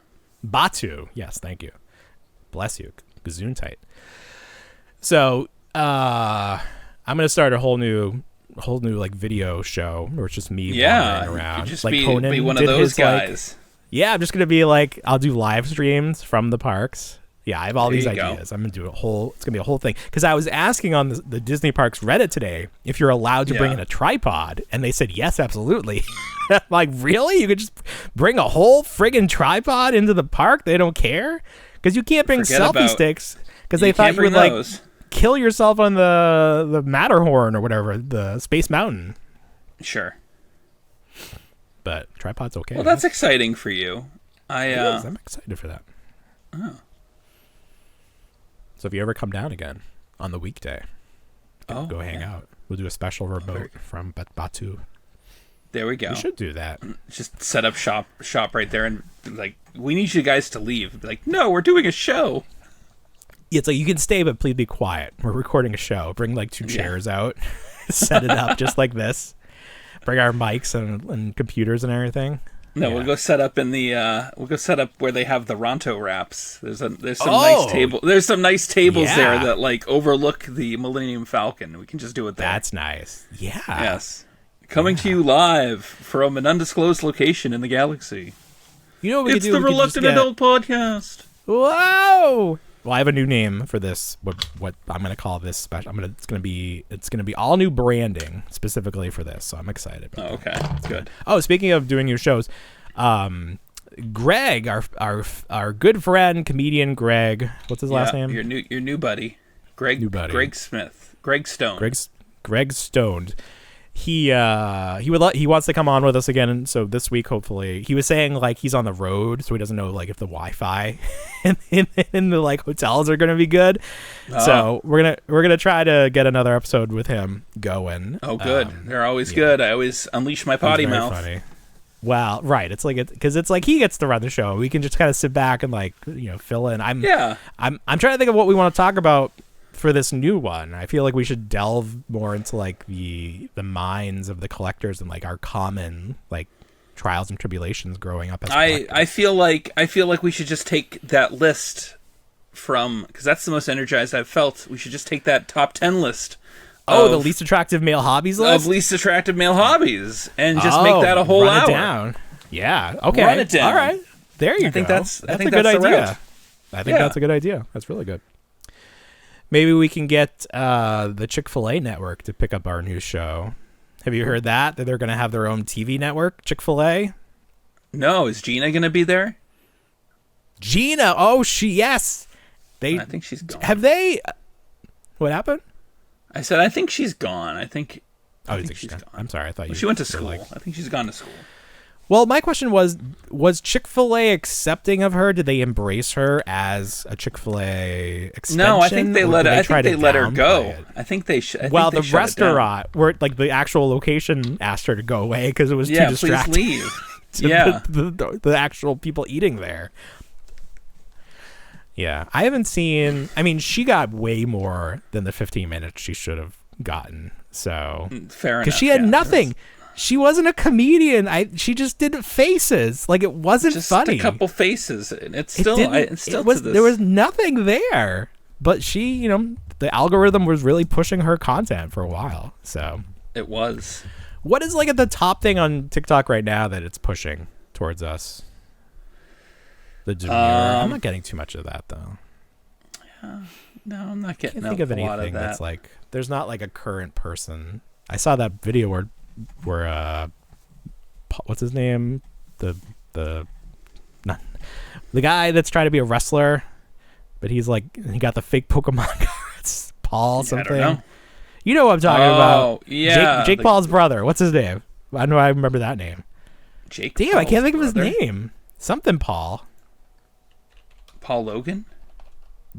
Yes, thank you. Bless you. Gesundheit. So I'm gonna start a whole new like video show where it's just me wandering around. You just like be Conan one of those guys. Yeah, I'm just gonna be like, I'll do live streams from the parks. Yeah, I have all these ideas. I'm gonna do it's gonna be a whole thing. Because I was asking on the Disney Parks Reddit today if you're allowed to bring in a tripod, and they said yes, absolutely. I'm like, really? You could just bring a whole friggin' tripod into the park? They don't care? Because you can't bring selfie sticks because they thought you would like kill yourself on the Matterhorn or whatever, the Space Mountain. Sure. But tripod's okay. Well, that's exciting for you. I'm excited for that. Oh. So if you ever come down again on the weekday, go hang out. We'll do a special remote from Batu. There we go. We should do that. Just set up shop right there, and like, we need you guys to leave. Be like, no, we're doing a show. Yeah, it's like, you can stay, but please be quiet. We're recording a show. Bring like 2 chairs out, set it up just like this. Bring our mics and computers and everything. No, we'll go set up in the. We'll go set up where they have the Ronto wraps. There's some nice table. There's some nice tables there that like overlook the Millennium Falcon. We can just do it there. That's nice. Yeah. Yes. Coming to you live from an undisclosed location in the galaxy. You know what we could do? It's the Reluctant Adult Podcast. Whoa! Well, I have a new name for this. What I'm going to call this special? It's going to be all new branding specifically for this. So I'm excited. Okay, that's good. Oh, speaking of doing new shows, Greg, our good friend comedian Greg. What's his last name? Your new buddy, Greg. New buddy. Greg Smith. Greg Stone. Greg Stoned. He wants to come on with us again, and so this week, hopefully, he was saying like he's on the road, so he doesn't know like if the Wi-Fi in the like hotels are gonna be good. So we're gonna try to get another episode with him going. Oh, good. They're always good. I always unleash my potty mouth. Funny. Well, right. It's like because it's like he gets to run the show. We can just kind of sit back and like fill in. I'm trying to think of what we want to talk about for this new one. I feel like we should delve more into like the minds of the collectors and like our common like trials and tribulations growing up as collectors. I feel like we should just take that list from, because that's the most energized I've felt. We should just take that top 10 list. The least attractive male hobbies list? Of least attractive male hobbies, and just make that a whole run hour. It down. Yeah. Okay. Run it down. All right. There you go. I think that's a good idea. I think that's a good idea. That's really good. Maybe we can get the ChickfilA network to pick up our new show. Have you heard that they're going to have their own TV network, ChickfilA? No, is Gina going to be there? Gina, yes. I think she's gone. Have they? What happened? I said I think she's gone. I think she's gone. I'm sorry, I thought she went to school. I think she's gone to school. Well, my question was ChickfilA accepting of her? Did they embrace her as a ChickfilA extension? No, I think they let her go. I think they should. Well, the restaurant, where like the actual location, asked her to go away because it was too distracting. Please leave. the actual people eating there. Yeah, I haven't seen. I mean, she got way more than the 15 minutes she should have gotten. So fair enough. Because she had nothing. She wasn't a comedian. She just did faces. Like, it wasn't just funny. Just a couple faces. There was nothing there. But she, the algorithm was really pushing her content for a while. So it was. What is like at the top thing on TikTok right now that it's pushing towards us? The demure. I'm not getting too much of that though. Yeah, no, I'm not getting. Can't think of anything that's like. There's not like a current person. I saw that video where what's his name? The guy that's trying to be a wrestler, but he got the fake Pokemon cards. Paul something. I don't know. You know what I'm talking about? Yeah, Jake Paul's brother. What's his name? I know I remember that name. Jake. Damn, Paul's I can't think of his brother? name. Something Paul. Paul Logan.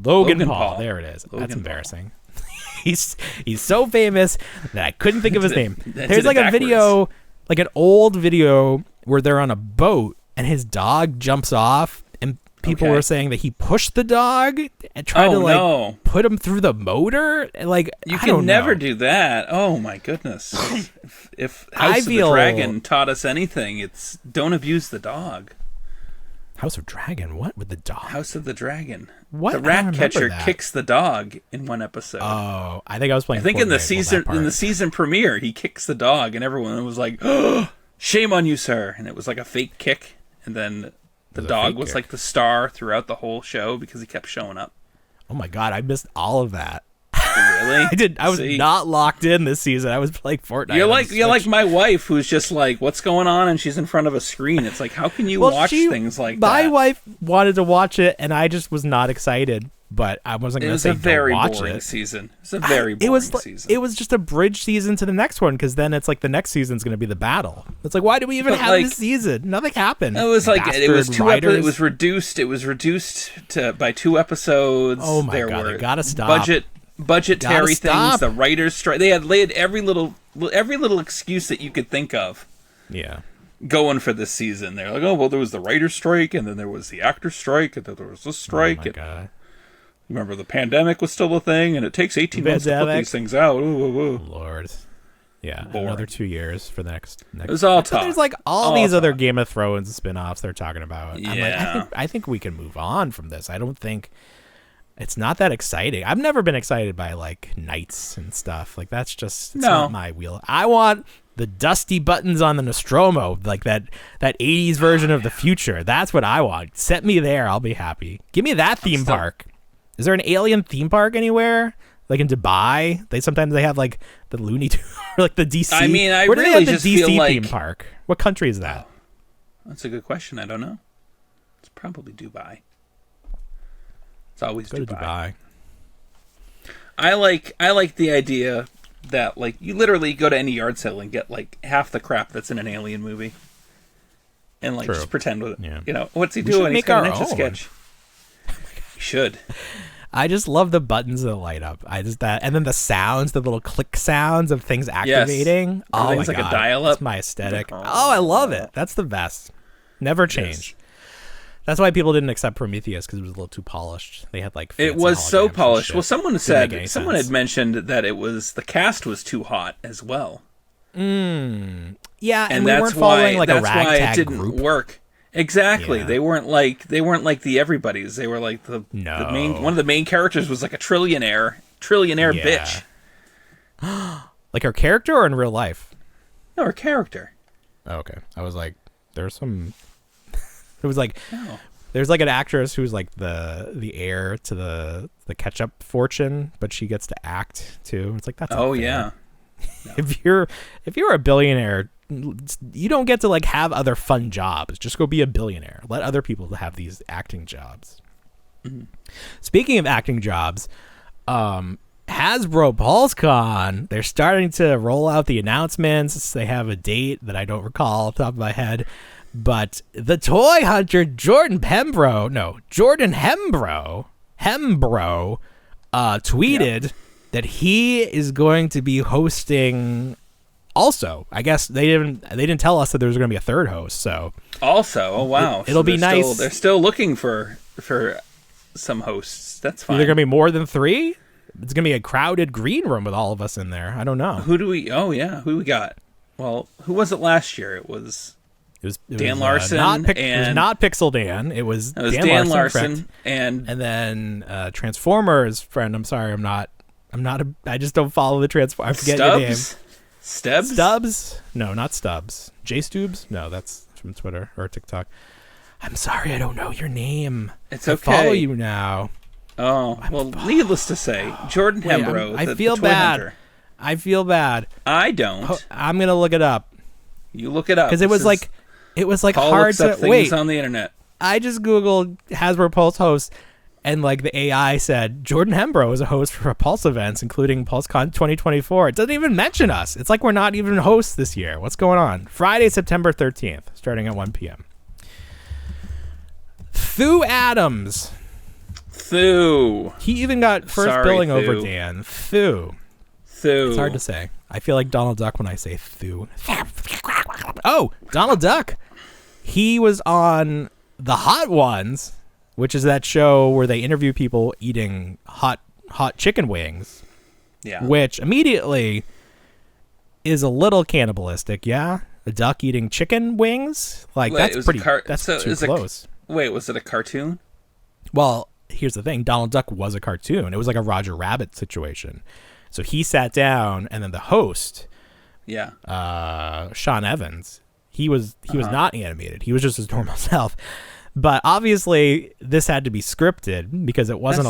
Logan Paul. There it is. That's embarrassing. He's so famous that I couldn't think of his name. There's like a video, like an old video where they're on a boat and his dog jumps off, and people were saying that he pushed the dog and tried to put him through the motor. Like, you can never do that. Oh my goodness! if House of the Dragon taught us anything, it's don't abuse the dog. House of Dragon? What with the dog? House of the Dragon. What? The rat catcher kicks the dog in one episode. Oh, I think I was playing. I think in the season premiere, he kicks the dog, and everyone was like, "Oh, shame on you, sir!" And it was like a fake kick, and then the dog was like the star throughout the whole show because he kept showing up. Oh my god, I missed all of that. Really? I was not locked in this season. I was playing Fortnite. You're like my wife, who's just like, "What's going on?" And she's in front of a screen. It's like, how can you watch things like that? My wife wanted to watch it, and I just was not excited. But I wasn't going to say don't watch it. It was a very boring season. It was just a bridge season to the next one, because then it's like the next season's going to be the battle. It's like, why do we even have this season? Nothing happened. It was like it was it was reduced. It was reduced by 2 episodes. Oh my god! They gotta stop. Budgetary things. The writers' strike. They had every little excuse that you could think of. Yeah. Going for this season, they're like, oh well, there was the writer's strike, and then there was the actor's strike, and then there was this strike. Oh my god. Remember, the pandemic was still a thing, and it takes 18 months to put these things out. Ooh. Lord. Yeah, another 2 years for the next. It was all talk. There's like all these other Game of Thrones spin-offs they're talking about. Yeah. I think we can move on from this. I don't think it's not that exciting. I've never been excited by like knights and stuff. Like that's just not my wheel. I want the dusty buttons on the Nostromo, like that 80s version of the future. That's what I want. Set me there, I'll be happy. Give me that theme park. Is there an alien theme park anywhere? Like in Dubai, they have like the Looney Tunes or like the DC. I mean, Where do they have the DC theme park? What country is that? That's a good question. I don't know. It's probably Dubai. It's always Dubai. I like the idea that like you literally go to any yard sale and get like half the crap that's in an alien movie, and like just pretend with it. Yeah. You know, what's he doing? He's got an Etch a Sketch. You should. I just love the buttons that light up. And then the sounds, the little click sounds of things activating. Yes. Oh my god, like a dial-up. That's my aesthetic. I love it. That's the best. Never change. Yes. That's why people didn't accept Prometheus, because it was a little too polished. They had like it was so polished. Well, someone had mentioned that the cast was too hot as well. Yeah, and we weren't following like a ragtag group. That's why it didn't work. Exactly. Yeah. They weren't like the everybody's. They were like the main. One of the main characters was like a trillionaire bitch. Like her character or in real life? No, her character. Oh, okay. I was like, there's some. It was like, there's like an actress who's like the heir to the ketchup fortune, but she gets to act too. It's like that's. Oh yeah. No. If you're a billionaire, you don't get to like have other fun jobs. Just go be a billionaire. Let other people have these acting jobs. Mm-hmm. Speaking of acting jobs, Hasbro PulseCon, they're starting to roll out the announcements. They have a date that I don't recall off the top of my head, but the Toy Hunter Jordan Hembrough tweeted that he is going to be hosting. Also, I guess they didn't tell us that there was going to be a third host. So also, oh wow, it'll be nice. They're still looking for some hosts. That's fine. Are there going to be more than 3? It's going to be a crowded green room with all of us in there. I don't know. Who do we we got? Well, who was it last year? It was Dan Larson. It was not Pixel Dan. It was Dan Larson and then Transformers friend. I'm sorry, I just don't follow the Transformers. I forget your name. Stubbs? No, not Stubbs. J Stubbs? No, that's from Twitter or TikTok. I'm sorry, I don't know your name. It's okay. I follow you now. Oh, well, needless to say, Jordan Hembrough. I feel bad. Hunter. I feel bad. I don't. I'm gonna look it up. You look it up because it was like Paul hard to wait on the internet. I just googled Hasbro Pulse host. And like the AI said, Jordan Hembrough is a host for Pulse events, including PulseCon 2024. It doesn't even mention us. It's like we're not even hosts this year. What's going on? Friday, September 13th, starting at 1 p.m. Thu Adams. Thu. He even got first billing over Dan. Thu. It's hard to say. I feel like Donald Duck when I say Thu. Oh, Donald Duck. He was on The Hot Ones, which is that show where they interview people eating hot chicken wings. Yeah. Which immediately is a little cannibalistic, yeah? A duck eating chicken wings? Like, that's pretty that's too close. Wait, was it a cartoon? Well, here's the thing. Donald Duck was a cartoon. It was like a Roger Rabbit situation. So he sat down, and then the host, Sean Evans, he was not animated. He was just his normal self. But obviously, this had to be scripted because it wasn't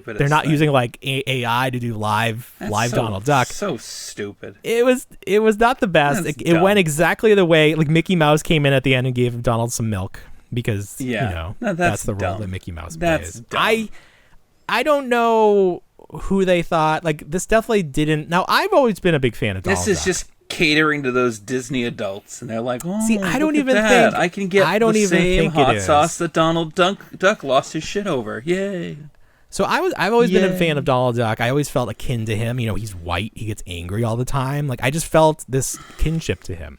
they're not using like AI to do live Donald Duck. So stupid. It was not the best. It went exactly the way like Mickey Mouse came in at the end and gave Donald some milk because that's the role that Mickey Mouse plays. Dumb. I don't know who they thought like this definitely didn't. Now I've always been a big fan of Donald Duck. This is just catering to those Disney adults, and they're like, "Oh, see, I don't even think think I can get the same hot sauce that Donald Duck lost his shit over." Yay! So I've always been a fan of Donald Duck. I always felt akin to him. You know, he's white. He gets angry all the time. Like I just felt this kinship to him.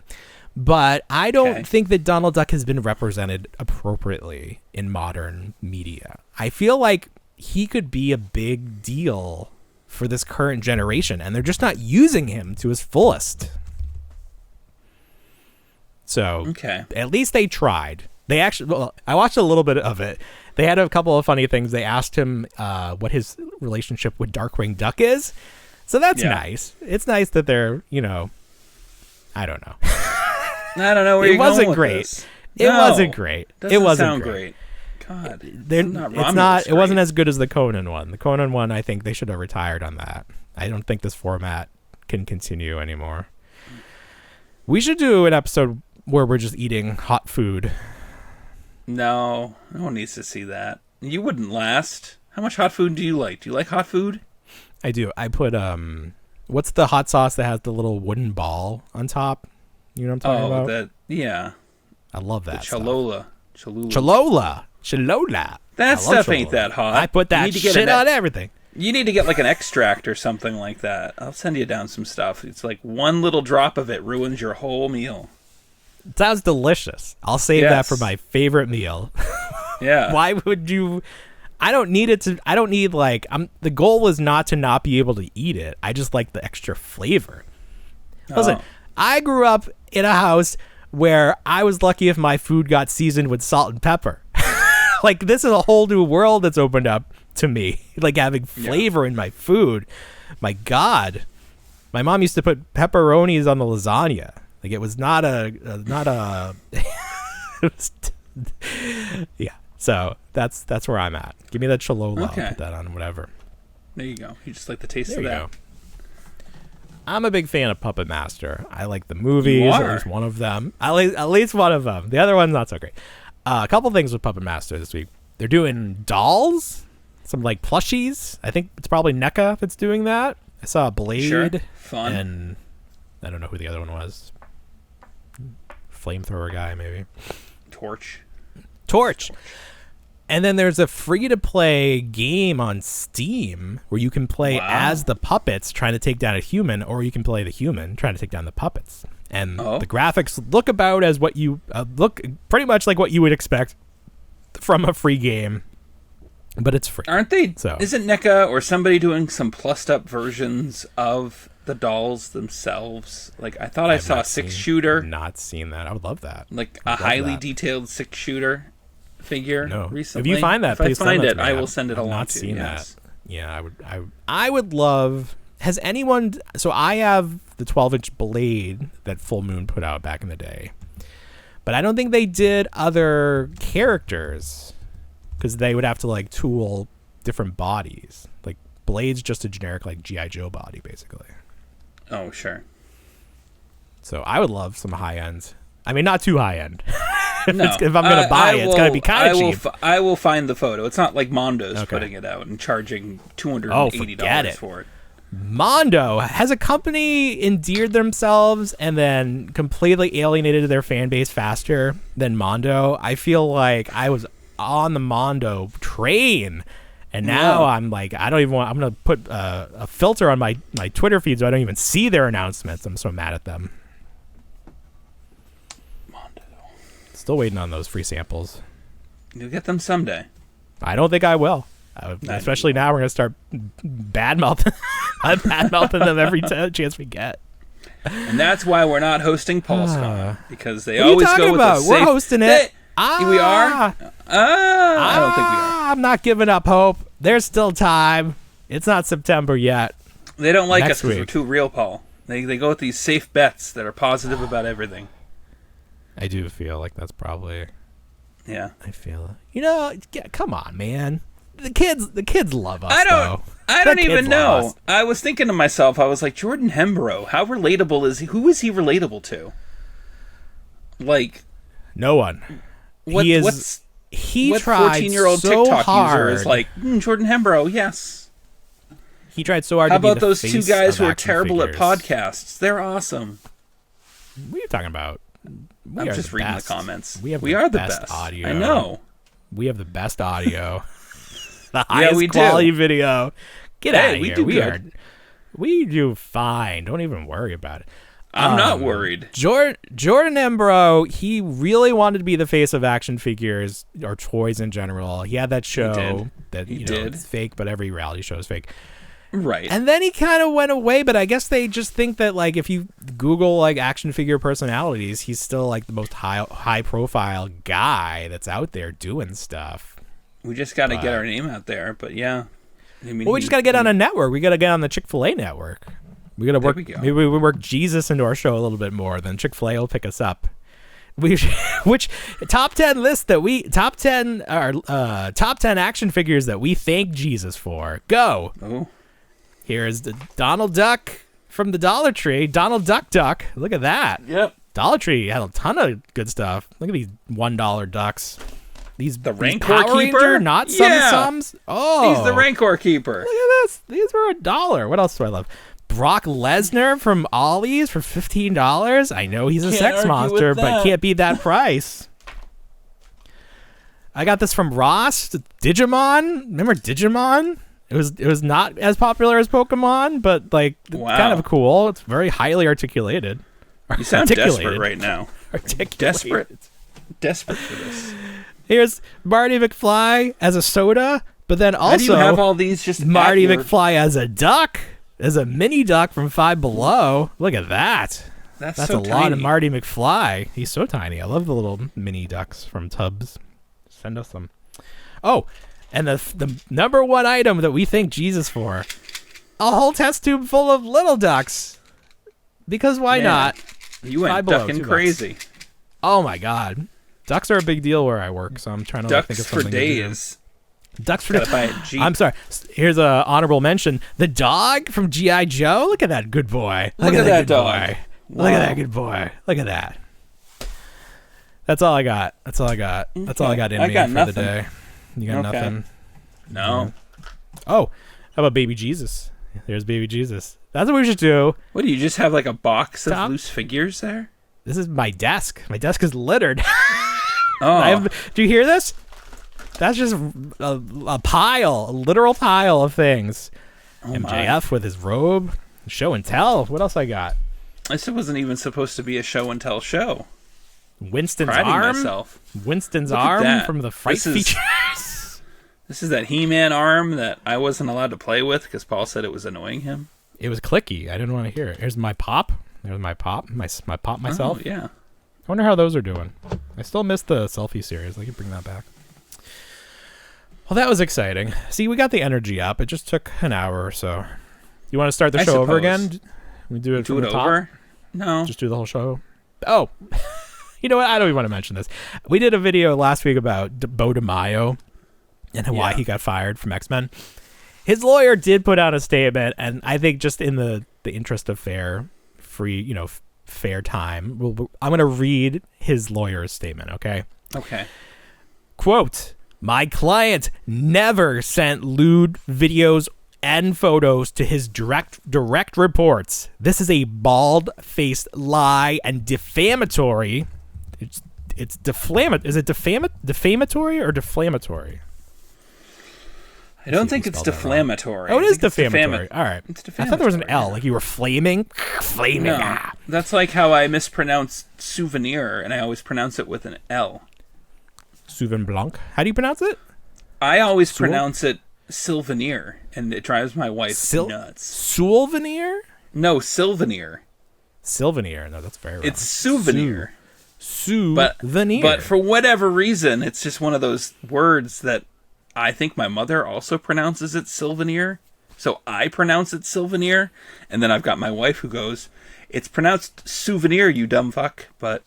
But I don't think that Donald Duck has been represented appropriately in modern media. I feel like he could be a big deal for this current generation, and they're just not using him to his fullest. So at least they tried. They actually, I watched a little bit of it. They had a couple of funny things. They asked him what his relationship with Darkwing Duck is. So that's nice. It's nice that they're, I don't know. I don't know where you're going with this. It wasn't great. It wasn't great. God, it wasn't as good as the Conan one. The Conan one, I think they should have retired on that. I don't think this format can continue anymore. We should do an episode where we're just eating hot food. No one needs to see that. You wouldn't last. How much hot food do you like? Do you like hot food? I do. I put what's the hot sauce that has the little wooden ball on top? You know what I'm talking about? I love that. Cholula. That stuff ain't that hot. I put that shit on everything. You need to get like an extract or something like that. I'll send you down some stuff. It's like one little drop of it ruins your whole meal. It sounds delicious. I'll save that for my favorite meal. Yeah. Why would you? I don't need it to. I don't need like. The goal is not to not be able to eat it. I just like the extra flavor. Listen, I grew up in a house where I was lucky if my food got seasoned with salt and pepper. Like this is a whole new world that's opened up to me. Like having flavor in my food. My God, my mom used to put pepperonis on the lasagna. Like it was not a. Yeah. So that's where I'm at. Give me that Cholula. I'll put that on whatever. There you go. You just like the taste of that. Go. I'm a big fan of Puppet Master. I like the movies. At least one of them. At least one of them. The other one's not so great. A couple things with Puppet Master this week. They're doing dolls, some like plushies. I think it's probably NECA that's doing that. I saw a Blade. Fun. And I don't know who the other one was. Flamethrower guy, maybe. Torch. And then there's a free-to-play game on Steam where you can play as the puppets trying to take down a human, or you can play the human trying to take down the puppets. And the graphics look about as what you look pretty much like what you would expect from a free game, but it's free. Aren't they? So isn't NECA or somebody doing some plussed-up versions of the dolls themselves? Like I thought I saw a 6-shooter. Not seen that. I would love that. Like a highly detailed 6-shooter figure. No. Recently. If you find that, please find it. Me. I will send it along. Not to seen you. that. Yeah, I would love. Has anyone? So I have the 12-inch Blade that Full Moon put out back in the day, but I don't think they did other characters because they would have to like tool different bodies. Like Blade's just a generic like G.I. Joe body, basically. Oh sure. So I would love some high end. I mean, not too high end. No, if I'm going to buy it, it's going to be kind of cheap. I will find the photo. It's not like Mondo's putting it out and charging $280 for it. Mondo has a company endeared themselves and then completely alienated their fan base faster than Mondo. I feel like I was on the Mondo train, and now I'm like, I don't even want. I'm going to put a filter on my Twitter feed so I don't even see their announcements. I'm so mad at them. Still waiting on those free samples. You'll get them someday. I don't think I will. Especially now, we're going to start bad-mouthing them every chance we get. And that's why we're not hosting PulseCon. Because they always go with the safe... We're hosting it. We are? I don't think we are. I'm not giving up hope. There's still time. It's not September yet. They don't like Next us because we're week. too real, Paul. They go with these safe bets that are positive about everything. I do feel like that's probably. Yeah. I feel it. Come on, man. The kids love us. I don't even know. I was thinking to myself, I was like, Jordan Hembrough, how relatable is he? Who is he relatable to? Like, no one. What 14-year-old so TikTok hard. user is like, Jordan Hembrough, yes. He tried so hard How to be about the those face two guys of who are action terrible figures. at podcasts? They're awesome. What are you talking about? I'm just reading the comments. We are the best best audio. I know. We have the best audio. The highest quality video. Get out of here. We do fine. Don't even worry about it. I'm not worried. Jordan Hembrough, he really wanted to be the face of action figures or toys in general. He had that show that it's fake, but every reality show is fake. Right. And then he kind of went away, but I guess they just think that like if you Google like action figure personalities, he's still like the most high profile guy that's out there doing stuff. We just got to get our name out there, but yeah. I mean, we just got to get on a network. We got to get on the ChickfilA network. We got to work. Maybe we work Jesus into our show a little bit more. Then ChickfilA will pick us up. Which top 10 list that top 10 action figures that we thank Jesus for. Go. Oh. Here's the Donald Duck from the Dollar Tree. Donald Duck. Look at that. Yep. Dollar Tree had a ton of good stuff. Look at these $1 ducks. These Rancor Power Keeper, Ranger, not sums. Oh, he's the Rancor Keeper. Look at this. These were $1. What else do I love? Brock Lesnar from Ollie's for $15. I know he's a sex monster, but can't beat that price. I got this from Ross. Digimon. Remember Digimon? It was not as popular as Pokemon, but like kind of cool. It's very highly articulated. You sound desperate right now. Desperate for this. Here's Marty McFly as a soda, but then also how do you have all these just Marty McFly as a duck, as a mini duck from Five Below. Look at that. That's so a tiny. lot of Marty McFly. He's so tiny. I love the little mini ducks from Tubbs. Send us some. Oh, and the number one item that we thank Jesus for, a whole test tube full of little ducks. Because why not? You went ducking crazy. Oh my God. Ducks are a big deal where I work, so I'm trying to think of something. For days. Ducks for days. I'm sorry. Here's a honorable mention. The dog from G.I. Joe. Look at that good boy. Look at that dog. Boy. Wow. Look at that good boy. Look at that. That's all I got. That's all I got in me for the day. You got nothing? No. Oh, how about Baby Jesus? There's Baby Jesus. That's what we should do. What, do you just have like a box of loose figures there? This is my desk. My desk is littered. Oh. Do you hear this? That's just a pile, a literal pile of things. MJF with his robe, show and tell. What else I got? This wasn't even supposed to be a show and tell show. Winston's Priding arm. Myself. Winston's arm from the Fright features. This is that He-Man arm that I wasn't allowed to play with because Paul said it was annoying him. It was clicky. I didn't want to hear it. Here's my pop. There's my pop. My pop myself. Oh, yeah. I wonder how those are doing. I still miss the selfie series. I can bring that back. Well, that was exciting. See, we got the energy up. It just took an hour or so. You want to start the show over again? We do it from the top? Over? No. Just do the whole show? Oh. You know what? I don't even want to mention this. We did a video last week about Bo DeMaio and why he got fired from X-Men. His lawyer did put out a statement, and I think just in the interest of fair time, I'm going to read his lawyer's statement, okay? Okay. Quote, "My client never sent lewd videos and photos to his direct reports. This is a bald-faced lie and defamatory." It's defamatory. Is it defamatory or deflammatory? I don't think it's deflammatory. Oh, it is defamatory. All right. It's defamatory. I thought there was an L, like you were flaming. Flaming. No, that's like how I mispronounce souvenir, and I always pronounce it with an L. Souvenir Blanc. How do you pronounce it? I always pronounce it Sylvanir, and it drives my wife nuts. Souvenir? No, Sylvanir. Sylvanir. No, that's very wrong. It's souvenir. Souvenir. But for whatever reason, it's just one of those words that I think my mother also pronounces it Sylvanir. So I pronounce it Sylvanir. And then I've got my wife who goes, it's pronounced souvenir, you dumb fuck. But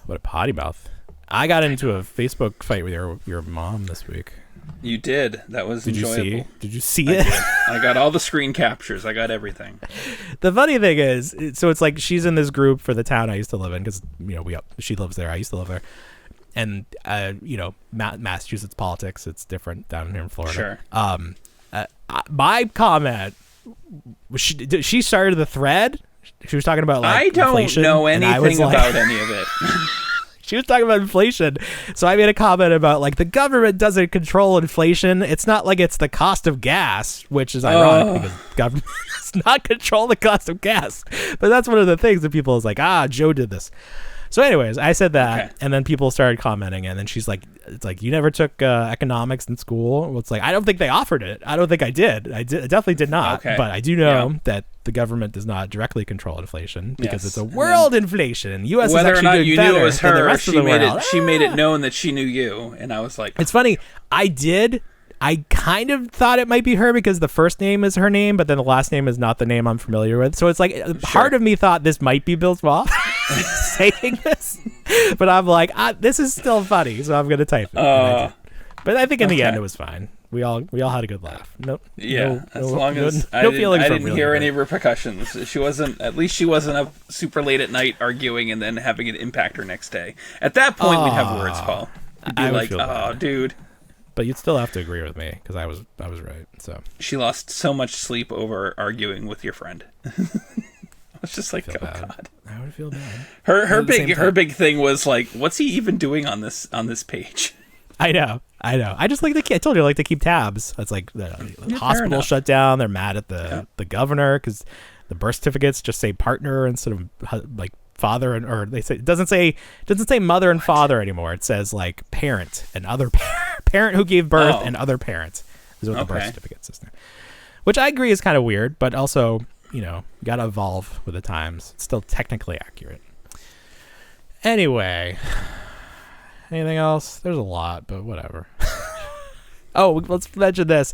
what a potty mouth. I got into a Facebook fight with your mom this week. You did. That was enjoyable. Did you see it? I got all the screen captures. I got everything. The funny thing is, so it's like she's in this group for the town I used to live in because she lives there. I used to live there, and Massachusetts politics, it's different down here in Florida. Sure. My comment, she started the thread. She was talking about I don't inflation, know anything about any of it. She was talking about inflation. So I made a comment about the government doesn't control inflation. It's not like it's the cost of gas, which is ironic because government does not control the cost of gas. But that's one of the things that people is like, Joe did this. So anyways, I said that, and then people started commenting, and then she's like, it's like, you never took economics in school? Well, it's like, I don't think they offered it. I don't think I did. I definitely did not. Okay. But I do know that the government does not directly control inflation because it's a world inflation. U.S. Whether is or not doing you better knew it was than the her, rest of the world. she made it known that she knew you, and I was like... It's funny. I kind of thought it might be her because the first name is her name, but then the last name is not the name I'm familiar with. So it's like part of me thought this might be Bill Small saying this, but I'm like, this is still funny, so I'm gonna type it. But I think in the end it was fine. We all had a good laugh. As long as I didn't hear any repercussions. She wasn't up super late at night arguing and then having it impact her next day. At that point, we'd have words, Paul. You'd be like, dude. But you'd still have to agree with me because I was right. So she lost so much sleep over arguing with your friend. I was just like, God, I would feel bad. Her big thing was like, what's he even doing on this page? I know. I just like I told you I like to keep tabs. It's like the hospital shut down. They're mad at the governor because the birth certificates just say partner instead of like father, or they say it doesn't say mother and father anymore. It says like parent and other parent who gave birth and other parents is what the birth certificate says there. Which I agree is kind of weird, but also, you got to evolve with the times. It's still technically accurate. Anyway, anything else? There's a lot, but whatever. Let's mention this.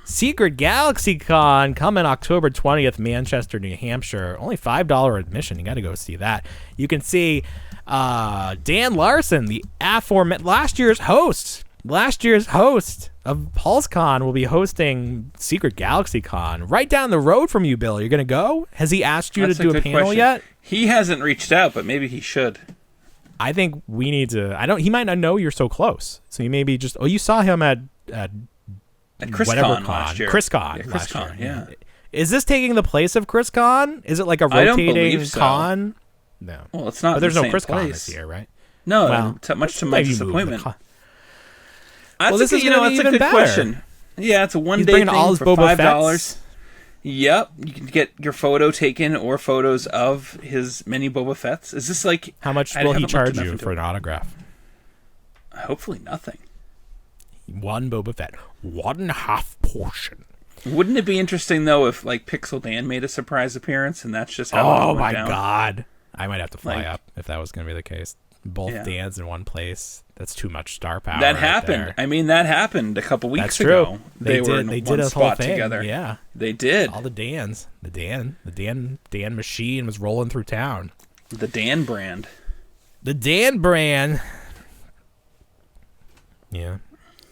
Secret Galaxy Con coming October 20th, Manchester, New Hampshire. Only $5 admission. You got to go see that. You can see Dan Larson, the last year's host of PulseCon, will be hosting Secret Galaxy Con right down the road from you, Bill. You're going to go? Has he asked you to do a panel yet? He hasn't reached out, but maybe he should. I think we need to. He might not know you're so close. So you maybe just. You saw him at ChrisCon last year. ChrisCon, yeah. Is this taking the place of ChrisCon? Is it like a rotating con? No. Well, it's not. But there's no ChrisCon place this year, right? No, much to my disappointment. This is going to be even good better. Question. Yeah, it's a one-day thing all his for Boba $5. Yep, you can get your photo taken or photos of his many Boba Fetts. Is this like... How much will he charge you for an autograph? Hopefully nothing. One Boba Fett. 1/2 portion. Wouldn't it be interesting, though, if like Pixel Dan made a surprise appearance and that's just how it went down? God. I might have to fly up if that was going to be the case. Both Dans in one place. That's too much star power. That happened. Right, that happened a couple weeks ago. They were in one spot together. Yeah. They did. All the Dans. The Dan machine was rolling through town. The Dan brand. The Dan brand. Yeah.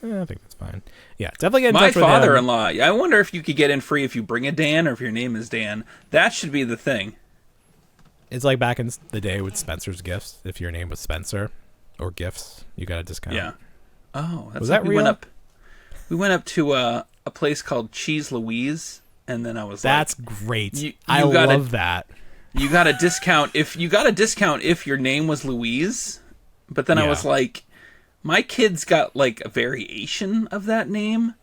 I think that's fine. Yeah, definitely get in touch with my father-in-law. I wonder if you could get in free if you bring a Dan or if your name is Dan. That should be the thing. It's like back in the day with Spencer's Gifts. If your name was Spencer or Gifts, you got a discount. Yeah. Oh, that's was that real? We went up to a place called Cheese Louise, and then I was that's like, great. I love that. You got a discount if your name was Louise, but then I was like, my kid's got like a variation of that name.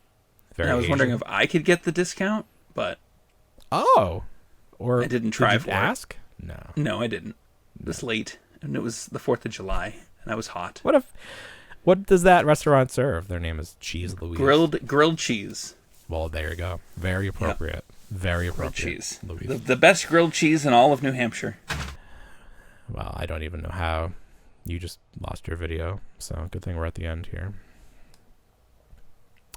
And I was wondering if I could get the discount, but or I didn't try for ask? it. No, I didn't. It was late, and it was the 4th of July, and I was hot. What does that restaurant serve? Their name is Cheese Louise. Grilled cheese. Well, there you go. Very appropriate. Very appropriate. Grilled cheese. The best grilled cheese in all of New Hampshire. Well, I don't even know how. You just lost your video, so good thing we're at the end here.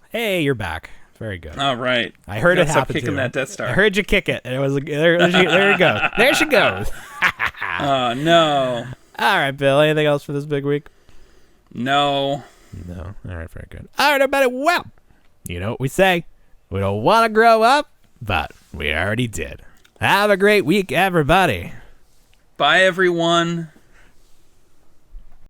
Hey, you're back. Very good. All right. I heard it happen. Kicking that Death Star. I heard you kick it. It was there you go. There she goes. Oh no. All right, Bill. Anything else for this big week? No. All right, very good. All right, everybody. Well, you know what we say. We don't want to grow up, but we already did. Have a great week, everybody. Bye, everyone.